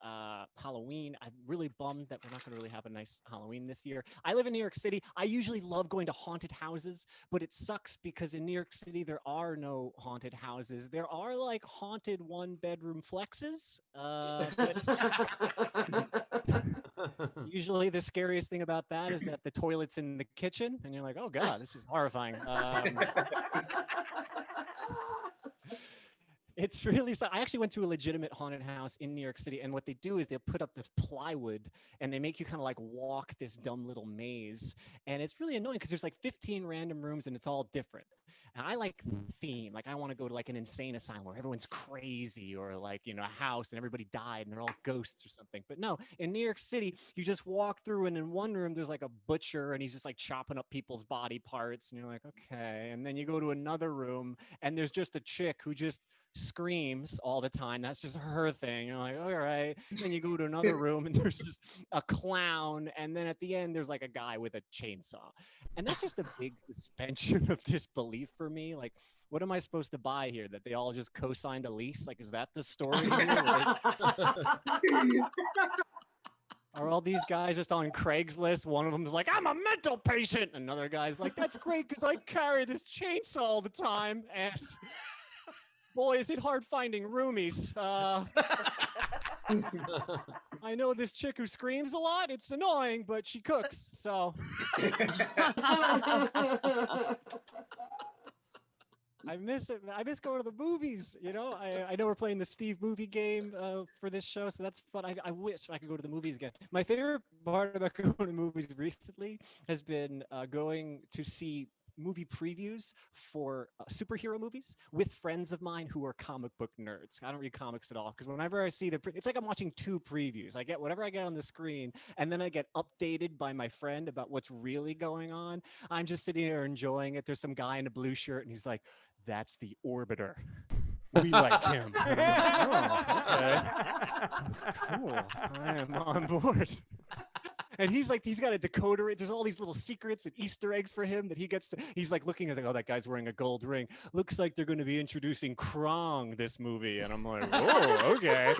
Halloween. I'm really bummed that we're not going to really have a nice Halloween this year. I live in New York City. I usually love going to haunted houses, but it sucks because in New York City, there are no haunted houses. There are like haunted one-bedroom flexes. But usually the scariest thing about that is that the toilet's in the kitchen and you're like, oh God, this is horrifying. It's really, I actually went to a legitimate haunted house in New York City, and what they do is they put up this plywood and they make you kind of like walk this dumb little maze, and it's really annoying because there's like 15 random rooms and it's all different. And I like theme, like I want to go to like an insane asylum where everyone's crazy, or like, you know, a house and everybody died and they're all ghosts or something. But no, in New York City, you just walk through and in one room there's like a butcher and he's just like chopping up people's body parts, and you're like, okay. And then you go to another room and there's just a chick who just screams all the time. That's just her thing. You're like, all right. Then you go to another room and there's just a clown, and then at the end there's like a guy with a chainsaw. And that's just a big suspension of disbelief for me. Like, what am I supposed to buy here? That they all just co-signed a lease? Like, is that the story here? Are all these guys just on Craigslist? One of them is like, I'm a mental patient. Another guy's like, that's great because I carry this chainsaw all the time. And boy, is it hard finding roomies. I know this chick who screams a lot. It's annoying, but she cooks. So I miss it. I miss going to the movies. You know, I know we're playing the Steve movie game for this show, so that's fun. I wish I could go to the movies again. My favorite part about going to movies recently has been going to see movie previews for superhero movies with friends of mine who are comic book nerds. I don't read comics at all because whenever I see it's like I'm watching two previews. I get whatever I get on the screen, and then I get updated by my friend about what's really going on. I'm just sitting there enjoying it. There's some guy in a blue shirt, and he's like, "That's the Orbiter. We like him." And I'm like, oh, okay. Cool. I am on board. And he's like, he's got a decoder. There's all these little secrets and Easter eggs for him that he gets. He's like looking at, like, oh, that guy's wearing a gold ring. Looks like they're going to be introducing Krong this movie. And I'm like, oh, okay.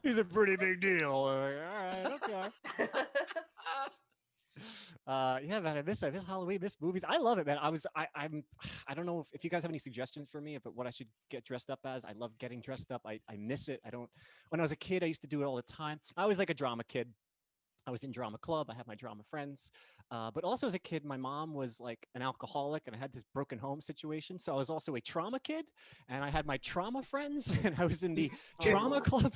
He's a pretty big deal. Like, all right, okay. Yeah, man, I miss Halloween, miss movies. I love it, man. I don't know if you guys have any suggestions for me about what I should get dressed up as. I love getting dressed up. I miss it. When I was a kid, I used to do it all the time. I was like a drama kid. I was in drama club. I had my drama friends. But also as a kid, my mom was like an alcoholic and I had this broken home situation. So I was also a trauma kid and I had my trauma friends and I was in the trauma club.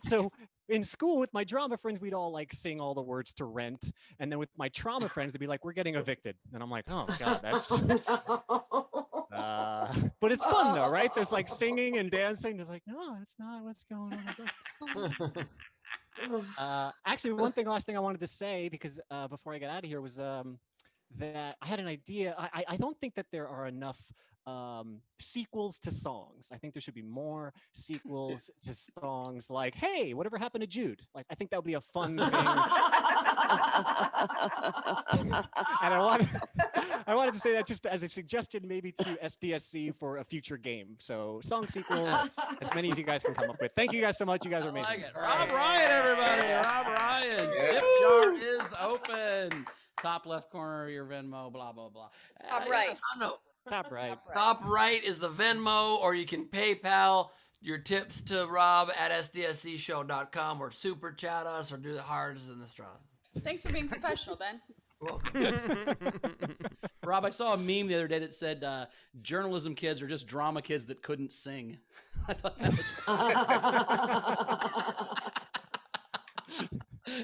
So in school with my drama friends, we'd all like sing all the words to Rent. And then with my trauma friends, they'd be like, we're getting evicted. And I'm like, oh God, that's... but it's fun though, right? There's like singing and dancing. It's like, no, that's not what's going on. Actually, last thing I wanted to say, because before I get out of here, was that I had an idea. I don't think that there are enough sequels to songs. I think there should be more sequels to songs like, hey, whatever happened to Jude? Like, I think that would be a fun thing. And I wanted to say that just as a suggestion maybe to SDSC for a future game. So song sequels, as many as you guys can come up with. Thank you guys so much. You guys are I amazing. like it. Rob Ryan, everybody. Rob Ryan. Tip jar is open. Top left corner of your Venmo, blah, blah, blah. Top right. I know. Top right. Top right is the Venmo, or you can PayPal your tips to Rob at sdscshow.com, or super chat us, or do the hards and the straws. Thanks for being professional, Ben. You're welcome. Rob, I saw a meme the other day that said journalism kids are just drama kids that couldn't sing. I thought that was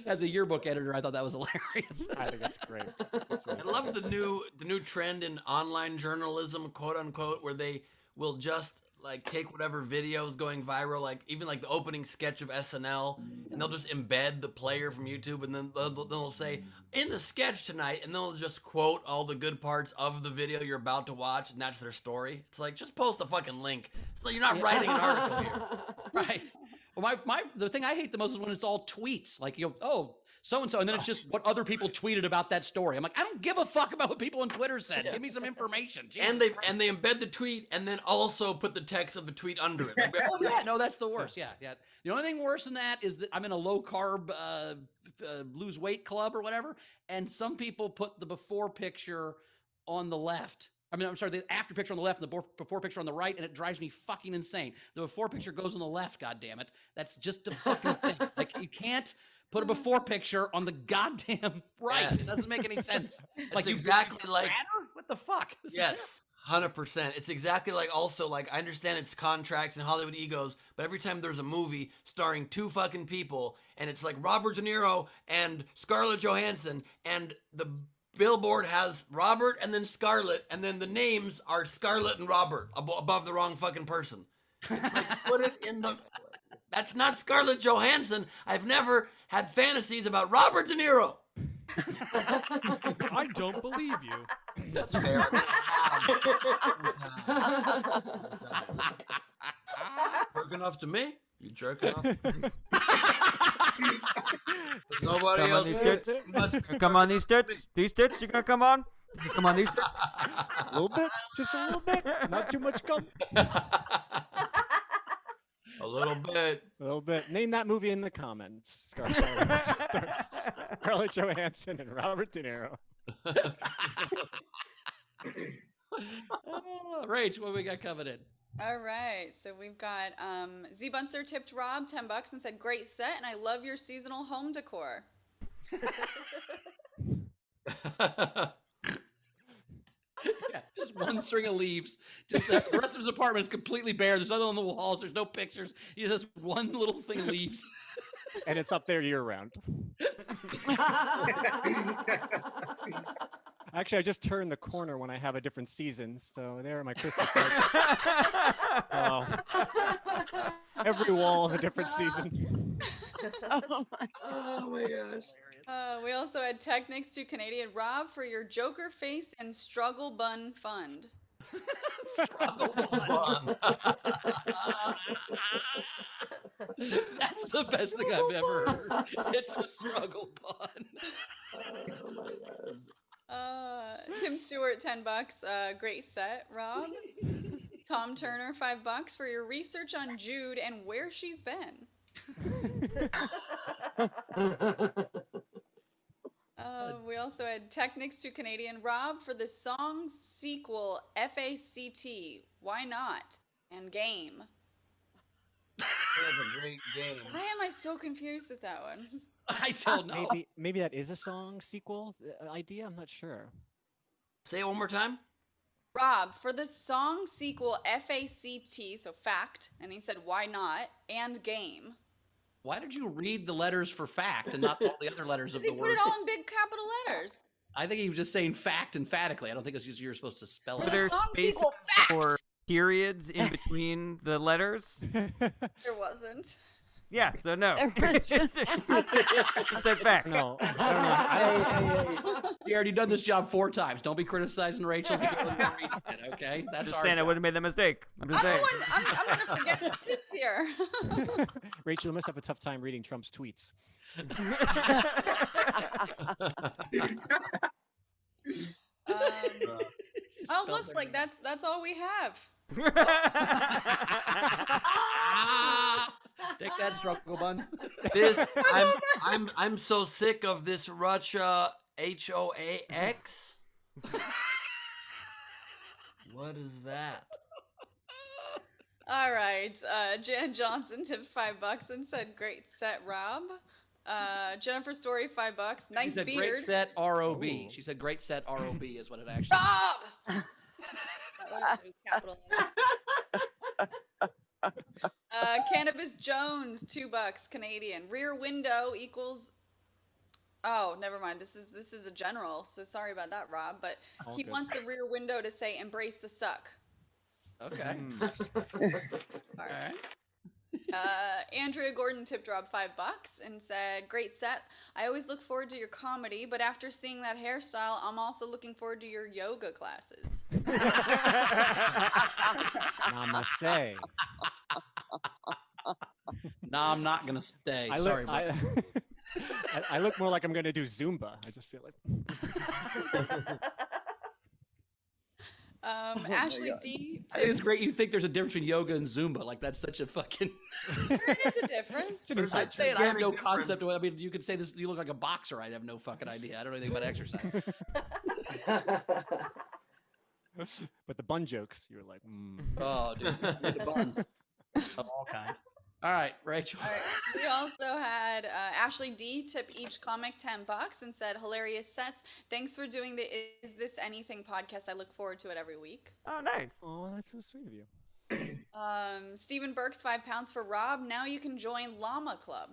as a yearbook editor, I thought that was hilarious. I think that's great. That's really I love the new trend in online journalism, quote unquote, where they will just like take whatever video is going viral, like even like the opening sketch of SNL, and they'll just embed the player from YouTube, and then they'll say in the sketch tonight, and they'll just quote all the good parts of the video you're about to watch, and that's their story. It's like, just post a fucking link. It's like you're not writing an article here. Right. Well, the thing I hate the most is when it's all tweets, like, oh, so-and-so, and then it's just what other people tweeted about that story. I'm like, I don't give a fuck about what people on Twitter said. Give me some information. Jesus And they embed the tweet and then also put the text of the tweet under it. Like, Oh yeah, no, that's the worst. Yeah. The only thing worse than that is that I'm in a low carb lose weight club or whatever, and some people put the before picture on the left. I'm sorry, the after picture on the left and the before picture on the right, and it drives me fucking insane. The before picture goes on the left, God damn it. That's just a fucking thing. Like, you can't put a before picture on the goddamn right. Yeah. It doesn't make any sense. It's Like, exactly like matter? What the fuck? This is yes. 100%. It's exactly like, also, like, I understand it's contracts and Hollywood egos, but every time there's a movie starring two fucking people, and it's like Robert De Niro and Scarlett Johansson, and the billboard has Robert and then Scarlett, and then the names are Scarlett and Robert above the wrong fucking person. It's like, put it in the... That's not Scarlett Johansson. I've never had fantasies about Robert De Niro. I don't believe you. That's fair. Jerk enough to me? You jerk enough to me? Nobody Come on, else these is. tits. Must be Come on, jerking these enough to tits. These tits, you gonna come on? Come on, these tits. A little bit, just a little bit, not too much cum. me. A little bit. A little bit. Name that movie in the comments. Scarlett Johansson and Robert De Niro. Rach, what we got coming in? All right, so we've got Z Bunster tipped Rob $10 and said, "Great set, and I love your seasonal home decor." Yeah, just one string of leaves. Just the rest of his apartment is completely bare. There's nothing on the walls. There's no pictures. He just has one little thing of leaves. And it's up there year round. Actually, I just turn the corner when I have a different season, so there are my Christmas lights. Oh. Every wall is a different season. Oh my. Oh my gosh. We also had Technics to Canadian Rob for your Joker face and Struggle Bun Fund. Struggle bun. That's the best thing I've ever heard. It's a struggle bun. Oh my god. Tim Stewart, $10. Great set, Rob. Tom Turner, $5 for your research on Jude and where she's been. We also had Technics to Canadian Rob for the song sequel FACT. Why not? And game. That's a great game. Why am I so confused with that one? I don't know. Maybe that is a song sequel idea. I'm not sure. Say it one more time. Rob, for the song sequel FACT, so fact, and he said why not, and game. Why did you read the letters for fact and not all the other letters of He the put word? it all in big capital letters. I think he was just saying fact emphatically. I don't think it's just you're supposed to spell Were it. there song spaces sequel fact. or periods in between the letters? There wasn't. Yeah, so no. Just said fact. No, I don't know. You already done this job 4 times. Don't be criticizing Rachel's ability to read it, okay? I'm That's just our saying I job. wouldn't have made that mistake. I'm just saying. I'm going to forget the tips here. Rachel must have a tough time reading Trump's tweets. Oh, looks like that's all we have. Take that, struggle bun. This I'm so sick of this Russia HOAX. What is that? All right. Jan Johnson tipped $5 and said, "Great set, Rob." Jennifer Story, $5. Nice She said beard. great set ROB. Ooh. She said great set ROB is what it actually is. Rob. That was capitalized. Cannabis Jones, $2 Canadian. Rear window equals. Oh, never mind. This is a general, so sorry about that, Rob. But he good. wants the rear window to say "Embrace the suck." Okay. All right. Andrea Gordon tipped Rob $5 and said, "Great set. I always look forward to your comedy, but after seeing that hairstyle, I'm also looking forward to your yoga classes." Namaste. Nah, I'm not gonna stay. I Sorry, look, but I look more like I'm gonna do Zumba. I just feel like. Ashley D. I think it's great. You think there's a difference between yoga and Zumba? Like that's such a fucking. There is a difference. I'm saying I have no gigantic concept of what. I mean, you could say this. You look like a boxer. I have no fucking idea. I don't know anything about exercise. But the bun jokes, you're like, Oh, dude, the buns of all kinds. All right, Rachel. All right. We also had Ashley D tip each comic $10 and said, "Hilarious sets. Thanks for doing the Is This Anything podcast. I look forward to it every week." Oh, nice. oh, that's so sweet of you. Stephen Burks, £5 for Rob. Now you can join Llama Club.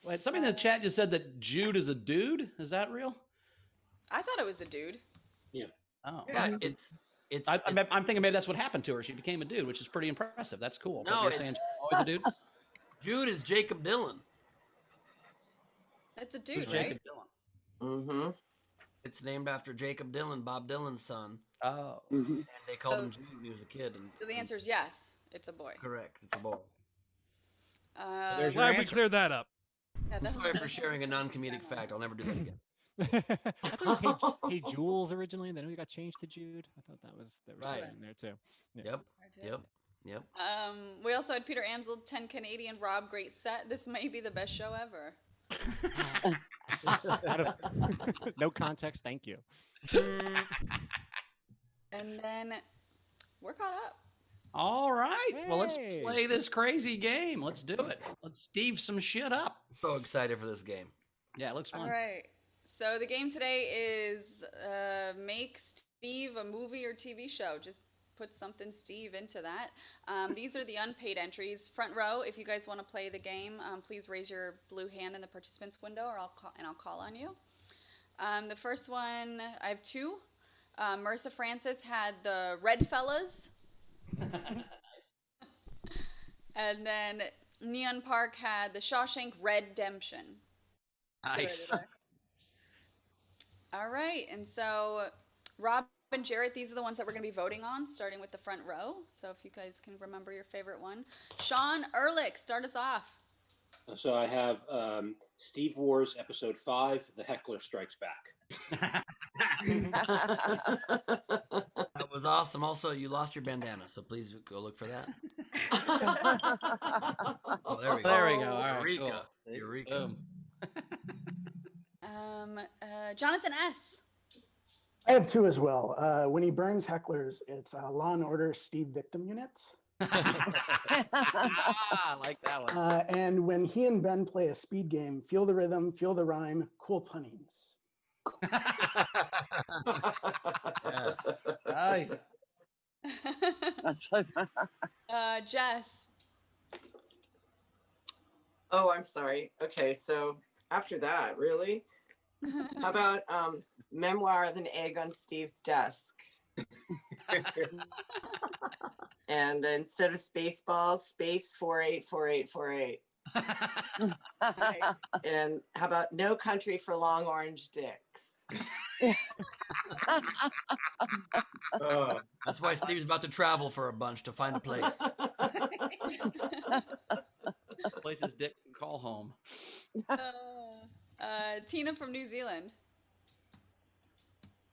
Wait, somebody in the chat just said that Jude is a dude. Is that real? I thought it was a dude. Oh, Yeah, it's I'm thinking maybe that's what happened to her. She became a dude, which is pretty impressive. That's cool. But No, you're it's- saying she's always a dude. Jude is Jacob Dylan. It's a Who's dude, right? Jacob Dylan? Mm-hmm. It's named after Jacob Dylan, Bob Dylan's son, Oh, Mm-hmm. and they called Oh. him Jude when he was a kid. And So the answer is yes. It's a boy. correct, it's a boy. There's your Glad we answer. cleared that up. Yeah, I'm that sorry was- for sharing a non-comedic fact. I'll never do that again. I thought it was hey Jules originally, and then it got changed to Jude. I thought that was Right. something in there too. Yep, yep. We also had Peter Amsel, 10 Canadian. Rob, great set. This may be the best show ever. Out of- no context, thank you. And then we're caught up. all right. Well, let's Hey. play this crazy game. Let's do it. Let's Steve some shit up. So excited for this game. Yeah, it looks fun. All right. So the game today is make Steve a movie or TV show. Just put something Steve into that. These are the unpaid entries. Front row, if you guys want to play the game, please raise your blue hand in the participants window, or I'll call on you. The first one, I have 2. Marissa Francis had the Red Fellas. And then Neon Park had the Shawshank Redemption. Nice. All right, and so Rob and Jarrett, these are the ones that we're going to be voting on, starting with the front row. So if you guys can remember your favorite one. Sean Ehrlich, start us off. So I have Steve Wars episode 5, The Heckler Strikes Back. That was awesome. Also, you lost your bandana, so please go look for that. Oh, there we go. There we go. All right, Eureka. cool. Eureka. Boom. Jonathan S. I have 2 as well. When he burns hecklers, it's Law and Order Steve Victim Unit. I like that one. And when he and Ben play a speed game, feel the rhythm, feel the rhyme, cool punnings. Yes. Nice. That's so Jess. Oh, I'm sorry. Okay, so after that, really? How about Memoir of an Egg on Steve's Desk? And instead of Spaceballs, space 484848. Nice. And how about No Country for Long Orange Dicks? That's why Steve's about to travel for a bunch to find a place. Places Dick can call home. Tina from New Zealand.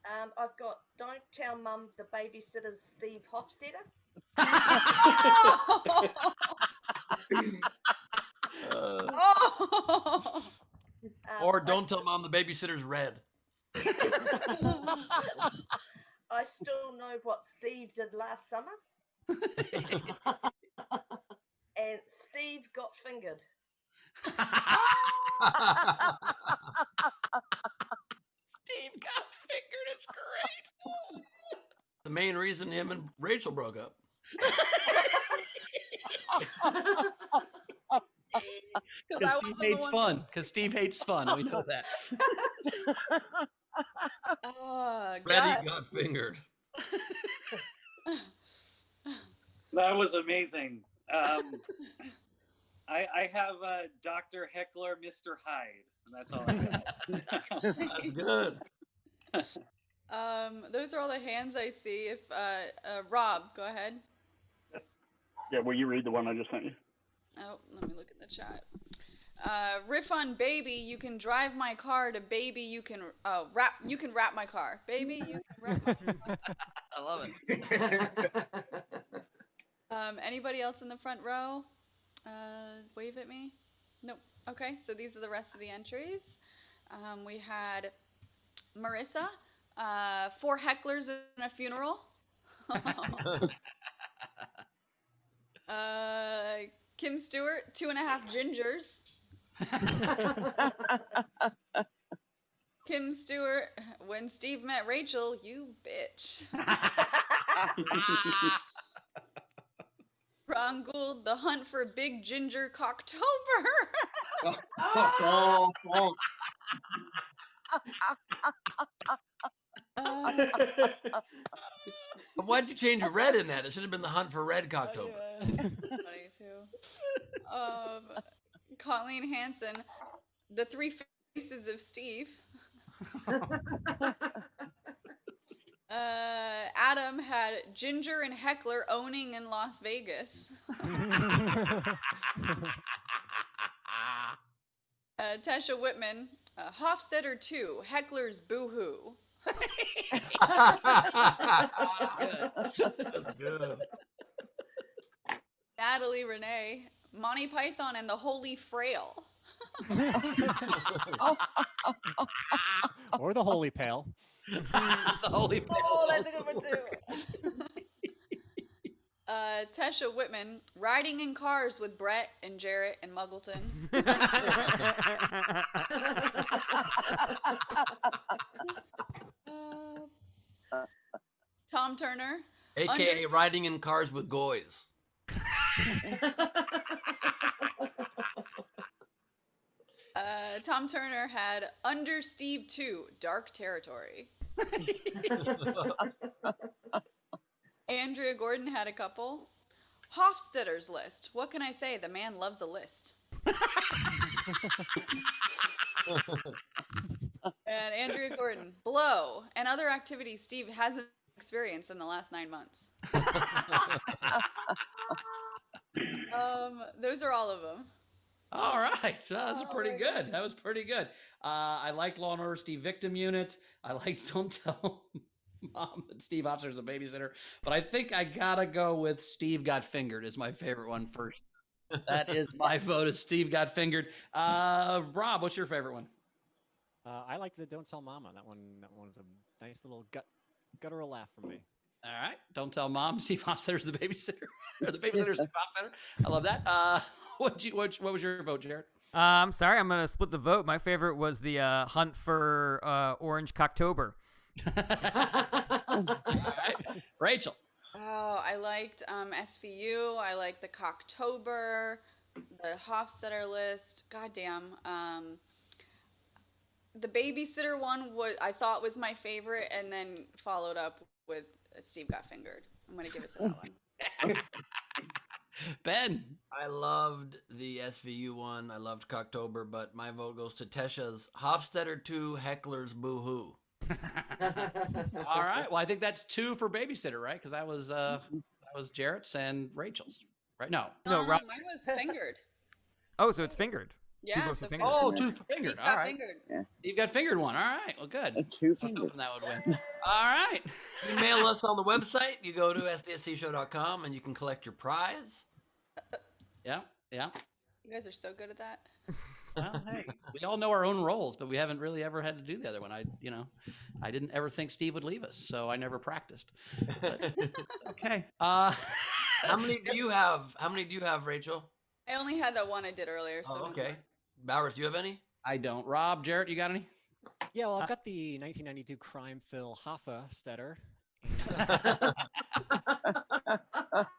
I've got Don't Tell Mum the Babysitter's Steve Hofstetter. Oh! Or Don't Tell Mom the Babysitter's red. I still know what Steve did last summer. And Steve got fingered. Steve got fingered. It's great. The main reason him and Rachel broke up. Because Steve hates fun. Because Steve hates fun. We know that. Oh, Freddie God. got fingered. That was amazing. I have Dr. Heckler, Mr. Hyde. And that's all I got. That's good. Those are all the hands I see. If Rob, go ahead. Yeah, will you read the one I just sent you? Oh, let me look at the chat. Riff on baby, you can drive my car to baby, you can wrap my car. Baby, you can wrap my car. I love it. Anybody else in the front row? Wave at me. Nope. Okay, so these are the rest of the entries. We had Marissa, 4 hecklers in a funeral. Kim Stewart, 2.5 gingers. Kim Stewart, when Steve met Rachel, you bitch. Ron Gould, the hunt for Big Ginger Cocktober. Why'd you change red in that? It should have been the hunt for red Cocktober. Funny too. Colleen Hansen, the 3 faces of Steve. Adam had Ginger and Heckler owning in Las Vegas. Tesha Whitman, Hofstetter 2, Heckler's boohoo. That's good. Natalie Renee, Monty Python and the Holy Frail. Or the Holy Pale. The Holy Pale. Oh, that's a good one too. Tesha Whitman, riding in cars with Brett and Jarret and Muggleton. Tom Turner, AKA riding in cars with goys. Tom Turner had Under Steve 2, Dark Territory. Andrea Gordon had a couple. Hofstetter's List. What can I say? The man loves a list. And Andrea Gordon, Blow, and other activities Steve hasn't experienced in the last 9 months. Those are all of them. All right. Well, that was pretty good. That was pretty good. I like Law and Order Steve Victim Unit. I like Don't Tell Mom and Steve Officer's a Babysitter. But I think I got to go with Steve Got Fingered is my favorite one first. That is my vote is Steve Got Fingered. Rob, what's your favorite one? I like the Don't Tell Mama. That one's a nice little guttural laugh from me. All right. Don't Tell Mom, Steve Officer's the Babysitter. Or the Babysitter's Steve Officer. I love that. What was your vote, Jarret? I'm sorry, I'm gonna split the vote. My favorite was the hunt for orange Cocktober. All right. Rachel. Oh, I liked SVU. I liked the Cocktober, the Hofstetter List. Goddamn. The Babysitter one I thought was my favorite, and then followed up with Steve Got Fingered. I'm gonna give it to that one. Ben. I loved the SVU one. I loved Cocktober, but my vote goes to Tesha's Hofstetter 2 Heckler's Boo Hoo. All right. Well, I think that's 2 for babysitter, right? Because that was Jarrett's and Rachel's, right? No. No, Rob. Mine was fingered. Oh, so it's fingered. Yeah, votes so for fingered. Oh, 2 for fingered. Steve All got right. fingered. Yeah. You've got fingered one. All right. Well, good. A 2 I was fingered. hoping that would win. All right. Email us on the website. You go to sdscshow.com and you can collect your prize. Yeah. Yeah. You guys are so good at that. Well, hey, we all know our own roles, but we haven't really ever had to do the other one. I didn't ever think Steve would leave us, so I never practiced. But it's okay. How many do you have? How many do you have, Rachel? I only had that one I did earlier. So Oh, okay. Bowers, do you have any? I don't. Rob, Jarrett, you got any? Yeah, well, I've got the 1992 crime film Hofstetter.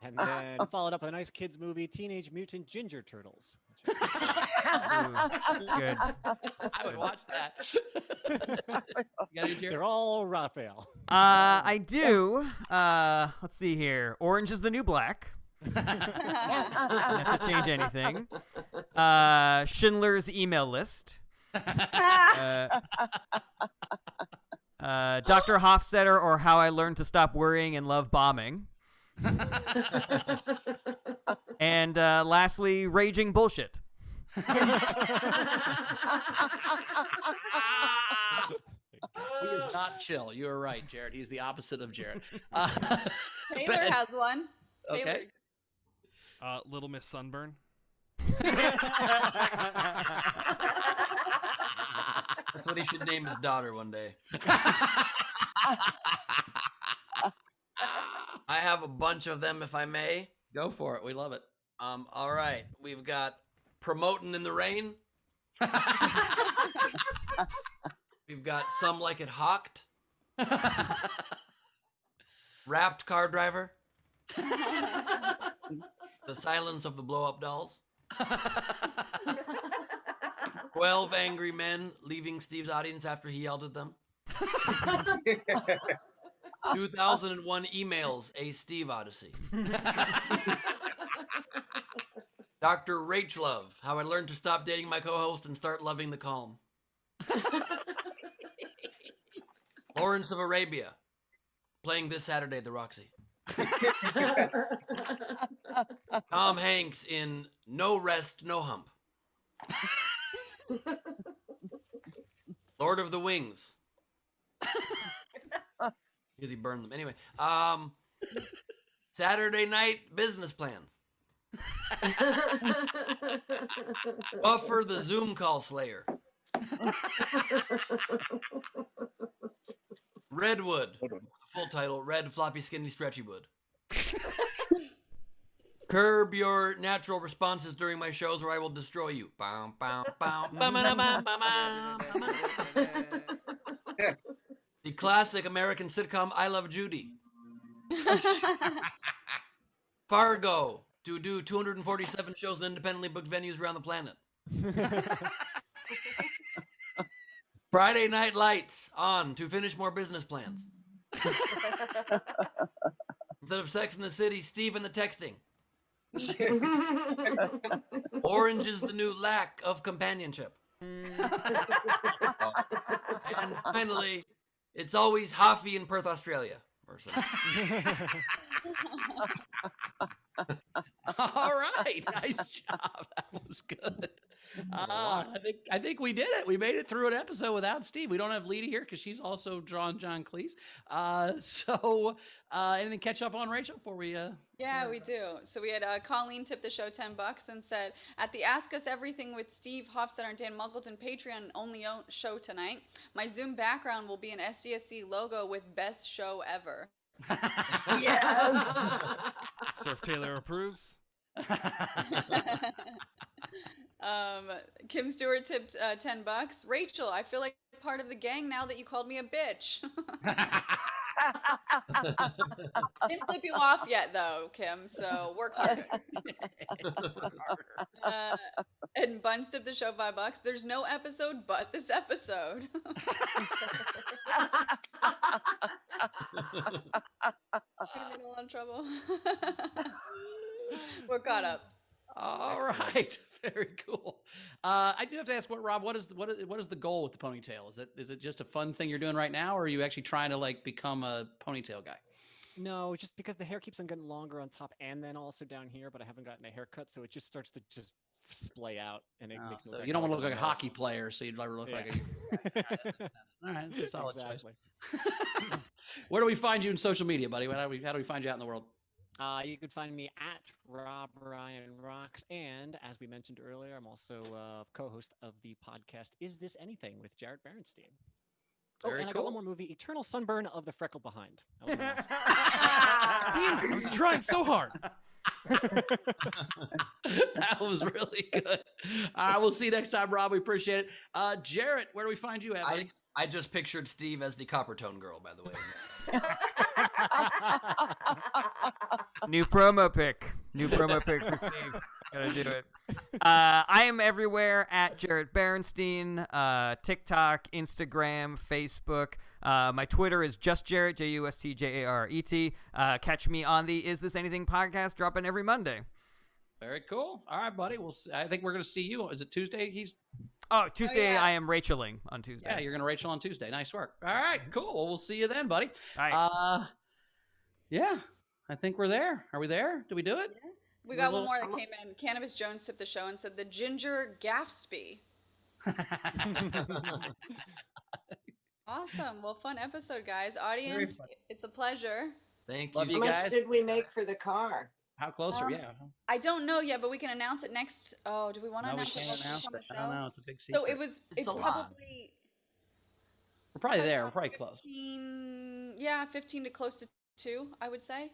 And then followed up with a nice kids movie, Teenage Mutant Ginger Turtles. That's good. I would watch that. You got any, Jarrett? They're all Raphael. I do. Let's see here. Orange is the New Black. Don't have to change anything. Schindler's Email List. Dr. Hofstetter or How I Learned to Stop Worrying and Love Bombing. And lastly, Raging Bullshit. He is not chill. You are right, Jarrett. He's the opposite of Jarrett. Taylor Ben. has one. Taylor. Okay. Little Miss Sunburn. That's what he should name his daughter one day. I have a bunch of them, if I may. Go for it. We love it. All right. We've got Promoting in the Rain. We've got Some Like It Hawked. Wrapped Car Driver. The Silence of the Blow-Up Dolls. 12 Angry Men leaving Steve's audience after he yelled at them. 2001 Emails, a Steve Odyssey. Dr. Rachelove, How I Learned to Stop Dating My Co-Host and Start Loving the Calm. Lawrence of Arabia, playing this Saturday at the Roxy. Tom Hanks in No Rest, No Hump. Lord of the Wings. Because he burned them. Anyway, Saturday Night Business Plans. Buffer the Zoom Call Slayer. Redwood. Full title, Red Floppy Skinny Stretchy Wood. Curb your natural responses during my shows or I will destroy you. Bum, bum, bum, bum, bum, bum, bum, bum. The classic American sitcom I Love Judy. Fargo, to do 247 shows in independently booked venues around the planet. Friday Night Lights, on to finish more business plans. Instead of Sex in the City, Steve and the Texting. Orange is the new lack of companionship. And finally, it's always Hoffy in Perth, Australia. Or something. All right, nice job. That was good. I think we did it. We made it through an episode without Steve. We don't have Lita here because she's also drawn John Cleese. So anything catch up on, Rachel, before we? Yeah, we do. So we had Colleen tip the show $10 and said, at the Ask Us Everything with Steve Hofstetter and Dan Muggleton Patreon only show tonight, my Zoom background will be an SDSC logo with best show ever. Yes. Surf Taylor approves. Kim Stewart tipped $10. Rachel, I feel like part of the gang now that you called me a bitch. Didn't flip you off yet, though, Kim. So work harder. And Buns tipped the show $5. There's no episode but this episode. I'm in a lot of trouble. We're caught up. All right, very cool. I do have to ask, Rob, what is the goal with the ponytail? Is it just a fun thing you're doing right now, or are you actually trying to like become a ponytail guy? No, just because the hair keeps on getting longer on top and then also down here, but I haven't gotten a haircut, so it just starts to just splay out, and it makes me So look you don't want to look like a Marvel. hockey player, so you'd never look like a. All right, that makes sense. All right, it's a solid choice. Where do we find you in social media, buddy? How do we find you out in the world? You can find me at Rob Ryan Rocks, and as we mentioned earlier, I'm also co-host of the podcast Is This Anything with Jarret Berenstein. Very and I cool. got one more movie, Eternal Sunburn of the Freckle Behind. That was my last. Damn it, I was trying so hard. That was really good. All right, we'll see you next time, Rob. We appreciate it. Jarret, where do we find you at, buddy? I just pictured Steve as the copper tone girl, by the way. New promo pic for Steve. Gotta do it. I am everywhere at Jarret Berenstein, TikTok, Instagram, Facebook. My Twitter is just Jarret, JUSTJARET. Catch me on the Is This Anything podcast, dropping every Monday. Very cool. All right, buddy. I think we're going to see you. Is it Tuesday? Tuesday. yeah. I am Racheling on Tuesday. Yeah, you're going to Rachel on Tuesday. Nice work. All right, cool. Well, we'll see you then, buddy. All right. Yeah, I think we're there. Are we there? Did we do it? Yeah. We got one more that came in. Cannabis Jones tipped the show and said the Ginger Gaffsby. Awesome. Well, fun episode, guys. Audience, it's a pleasure. Thank Love you. you How guys. much did we make for the car? How close are we? Yeah. I don't know yet, but we can announce it next. Oh, do we want to No, we announce it can't next announce on the it. I don't show? know. It's a big secret. So it's a lot. probably We're probably there. We're probably close. 15 to close to 2, I would say.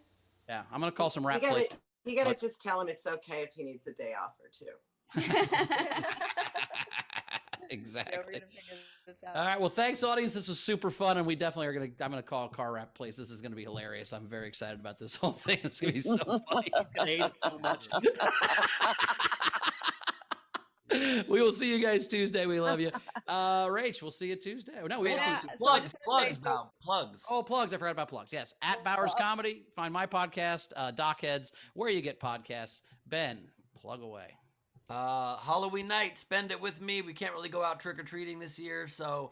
Yeah, I'm going to call some rap You gotta, places. you gotta What? just tell him it's okay if he needs a day off or two. Exactly. Yeah, we're gonna figure this out. All right. Well, thanks, audience. This was super fun, and we definitely are gonna. I'm gonna call a car rap place. This is gonna be hilarious. I'm very excited about this whole thing. It's gonna be so funny. He's gonna hate it so much. We will see you guys Tuesday. We love you, Rach. We'll see you Tuesday. Oh, no, we won't see you Tuesday. Plugs now. Plugs. Oh, plugs. I forgot about plugs. Yes. At Bowers Comedy. Find my podcast, Dockheads, where you get podcasts. Ben, plug away. Halloween night, spend it with me. We can't really go out trick-or-treating this year, so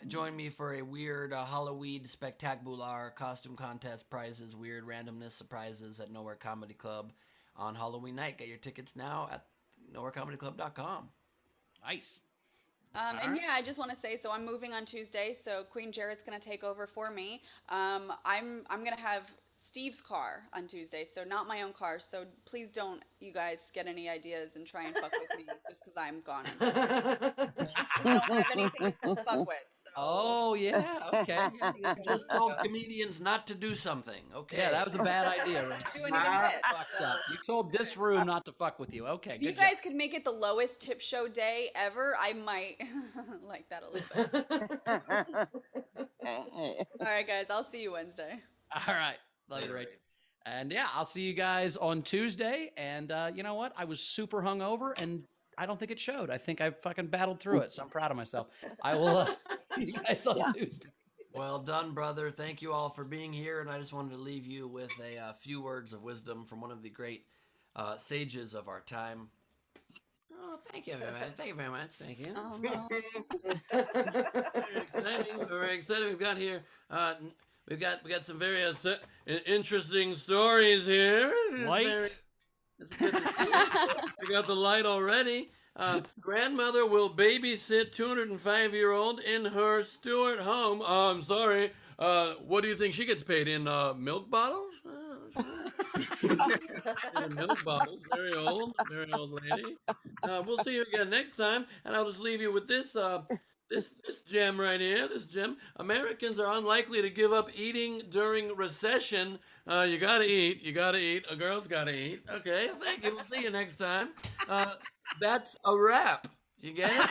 join me for a weird Halloween spectacular costume contest, prizes, weird randomness surprises at Nowhere Comedy Club on Halloween night. Get your tickets now at nowherecomedyclub.com. Nice. And yeah, I just want to say, so I'm moving on Tuesday, so Queen Jarrett's going to take over for me. I'm going to have Steve's car on Tuesday, so not my own car. So please don't, you guys, get any ideas and try and fuck with me just because I'm gone. I don't have anything to fuck with. So. Oh, yeah. Okay. You just told comedians not to do something. Okay. Yeah, that was a bad idea, Rach. Doing even this. Fucked up. You told this room not to fuck with you. Okay, If you good guys could make it the lowest tip show day ever, I might like that a little bit. All right, guys, I'll see you Wednesday. All right. Love you, Rach. And yeah, I'll see you guys on Tuesday. And you know what? I was super hungover, and I don't think it showed. I think I fucking battled through it, so I'm proud of myself. I will see you guys on Tuesday. Well done, brother. Thank you all for being here, and I just wanted to leave you with a few words of wisdom from one of the great sages of our time. Oh, thank you very much. Thank you very much. Thank you. Oh, no. Very exciting. Very exciting. We've got here. We got some very interesting stories here. Light. It's good to see you. I got the light already. Grandmother will babysit 205-year-old in her Stewart home. I'm sorry. What do you think she gets paid in milk bottles? In milk bottles. Very old lady. We'll see you again next time, and I'll just leave you with this. This gem right here, this gem. Americans are unlikely to give up eating during recession. You gotta eat. A girl's gotta eat. Okay, thank you. We'll see you next time. That's a wrap. You get it?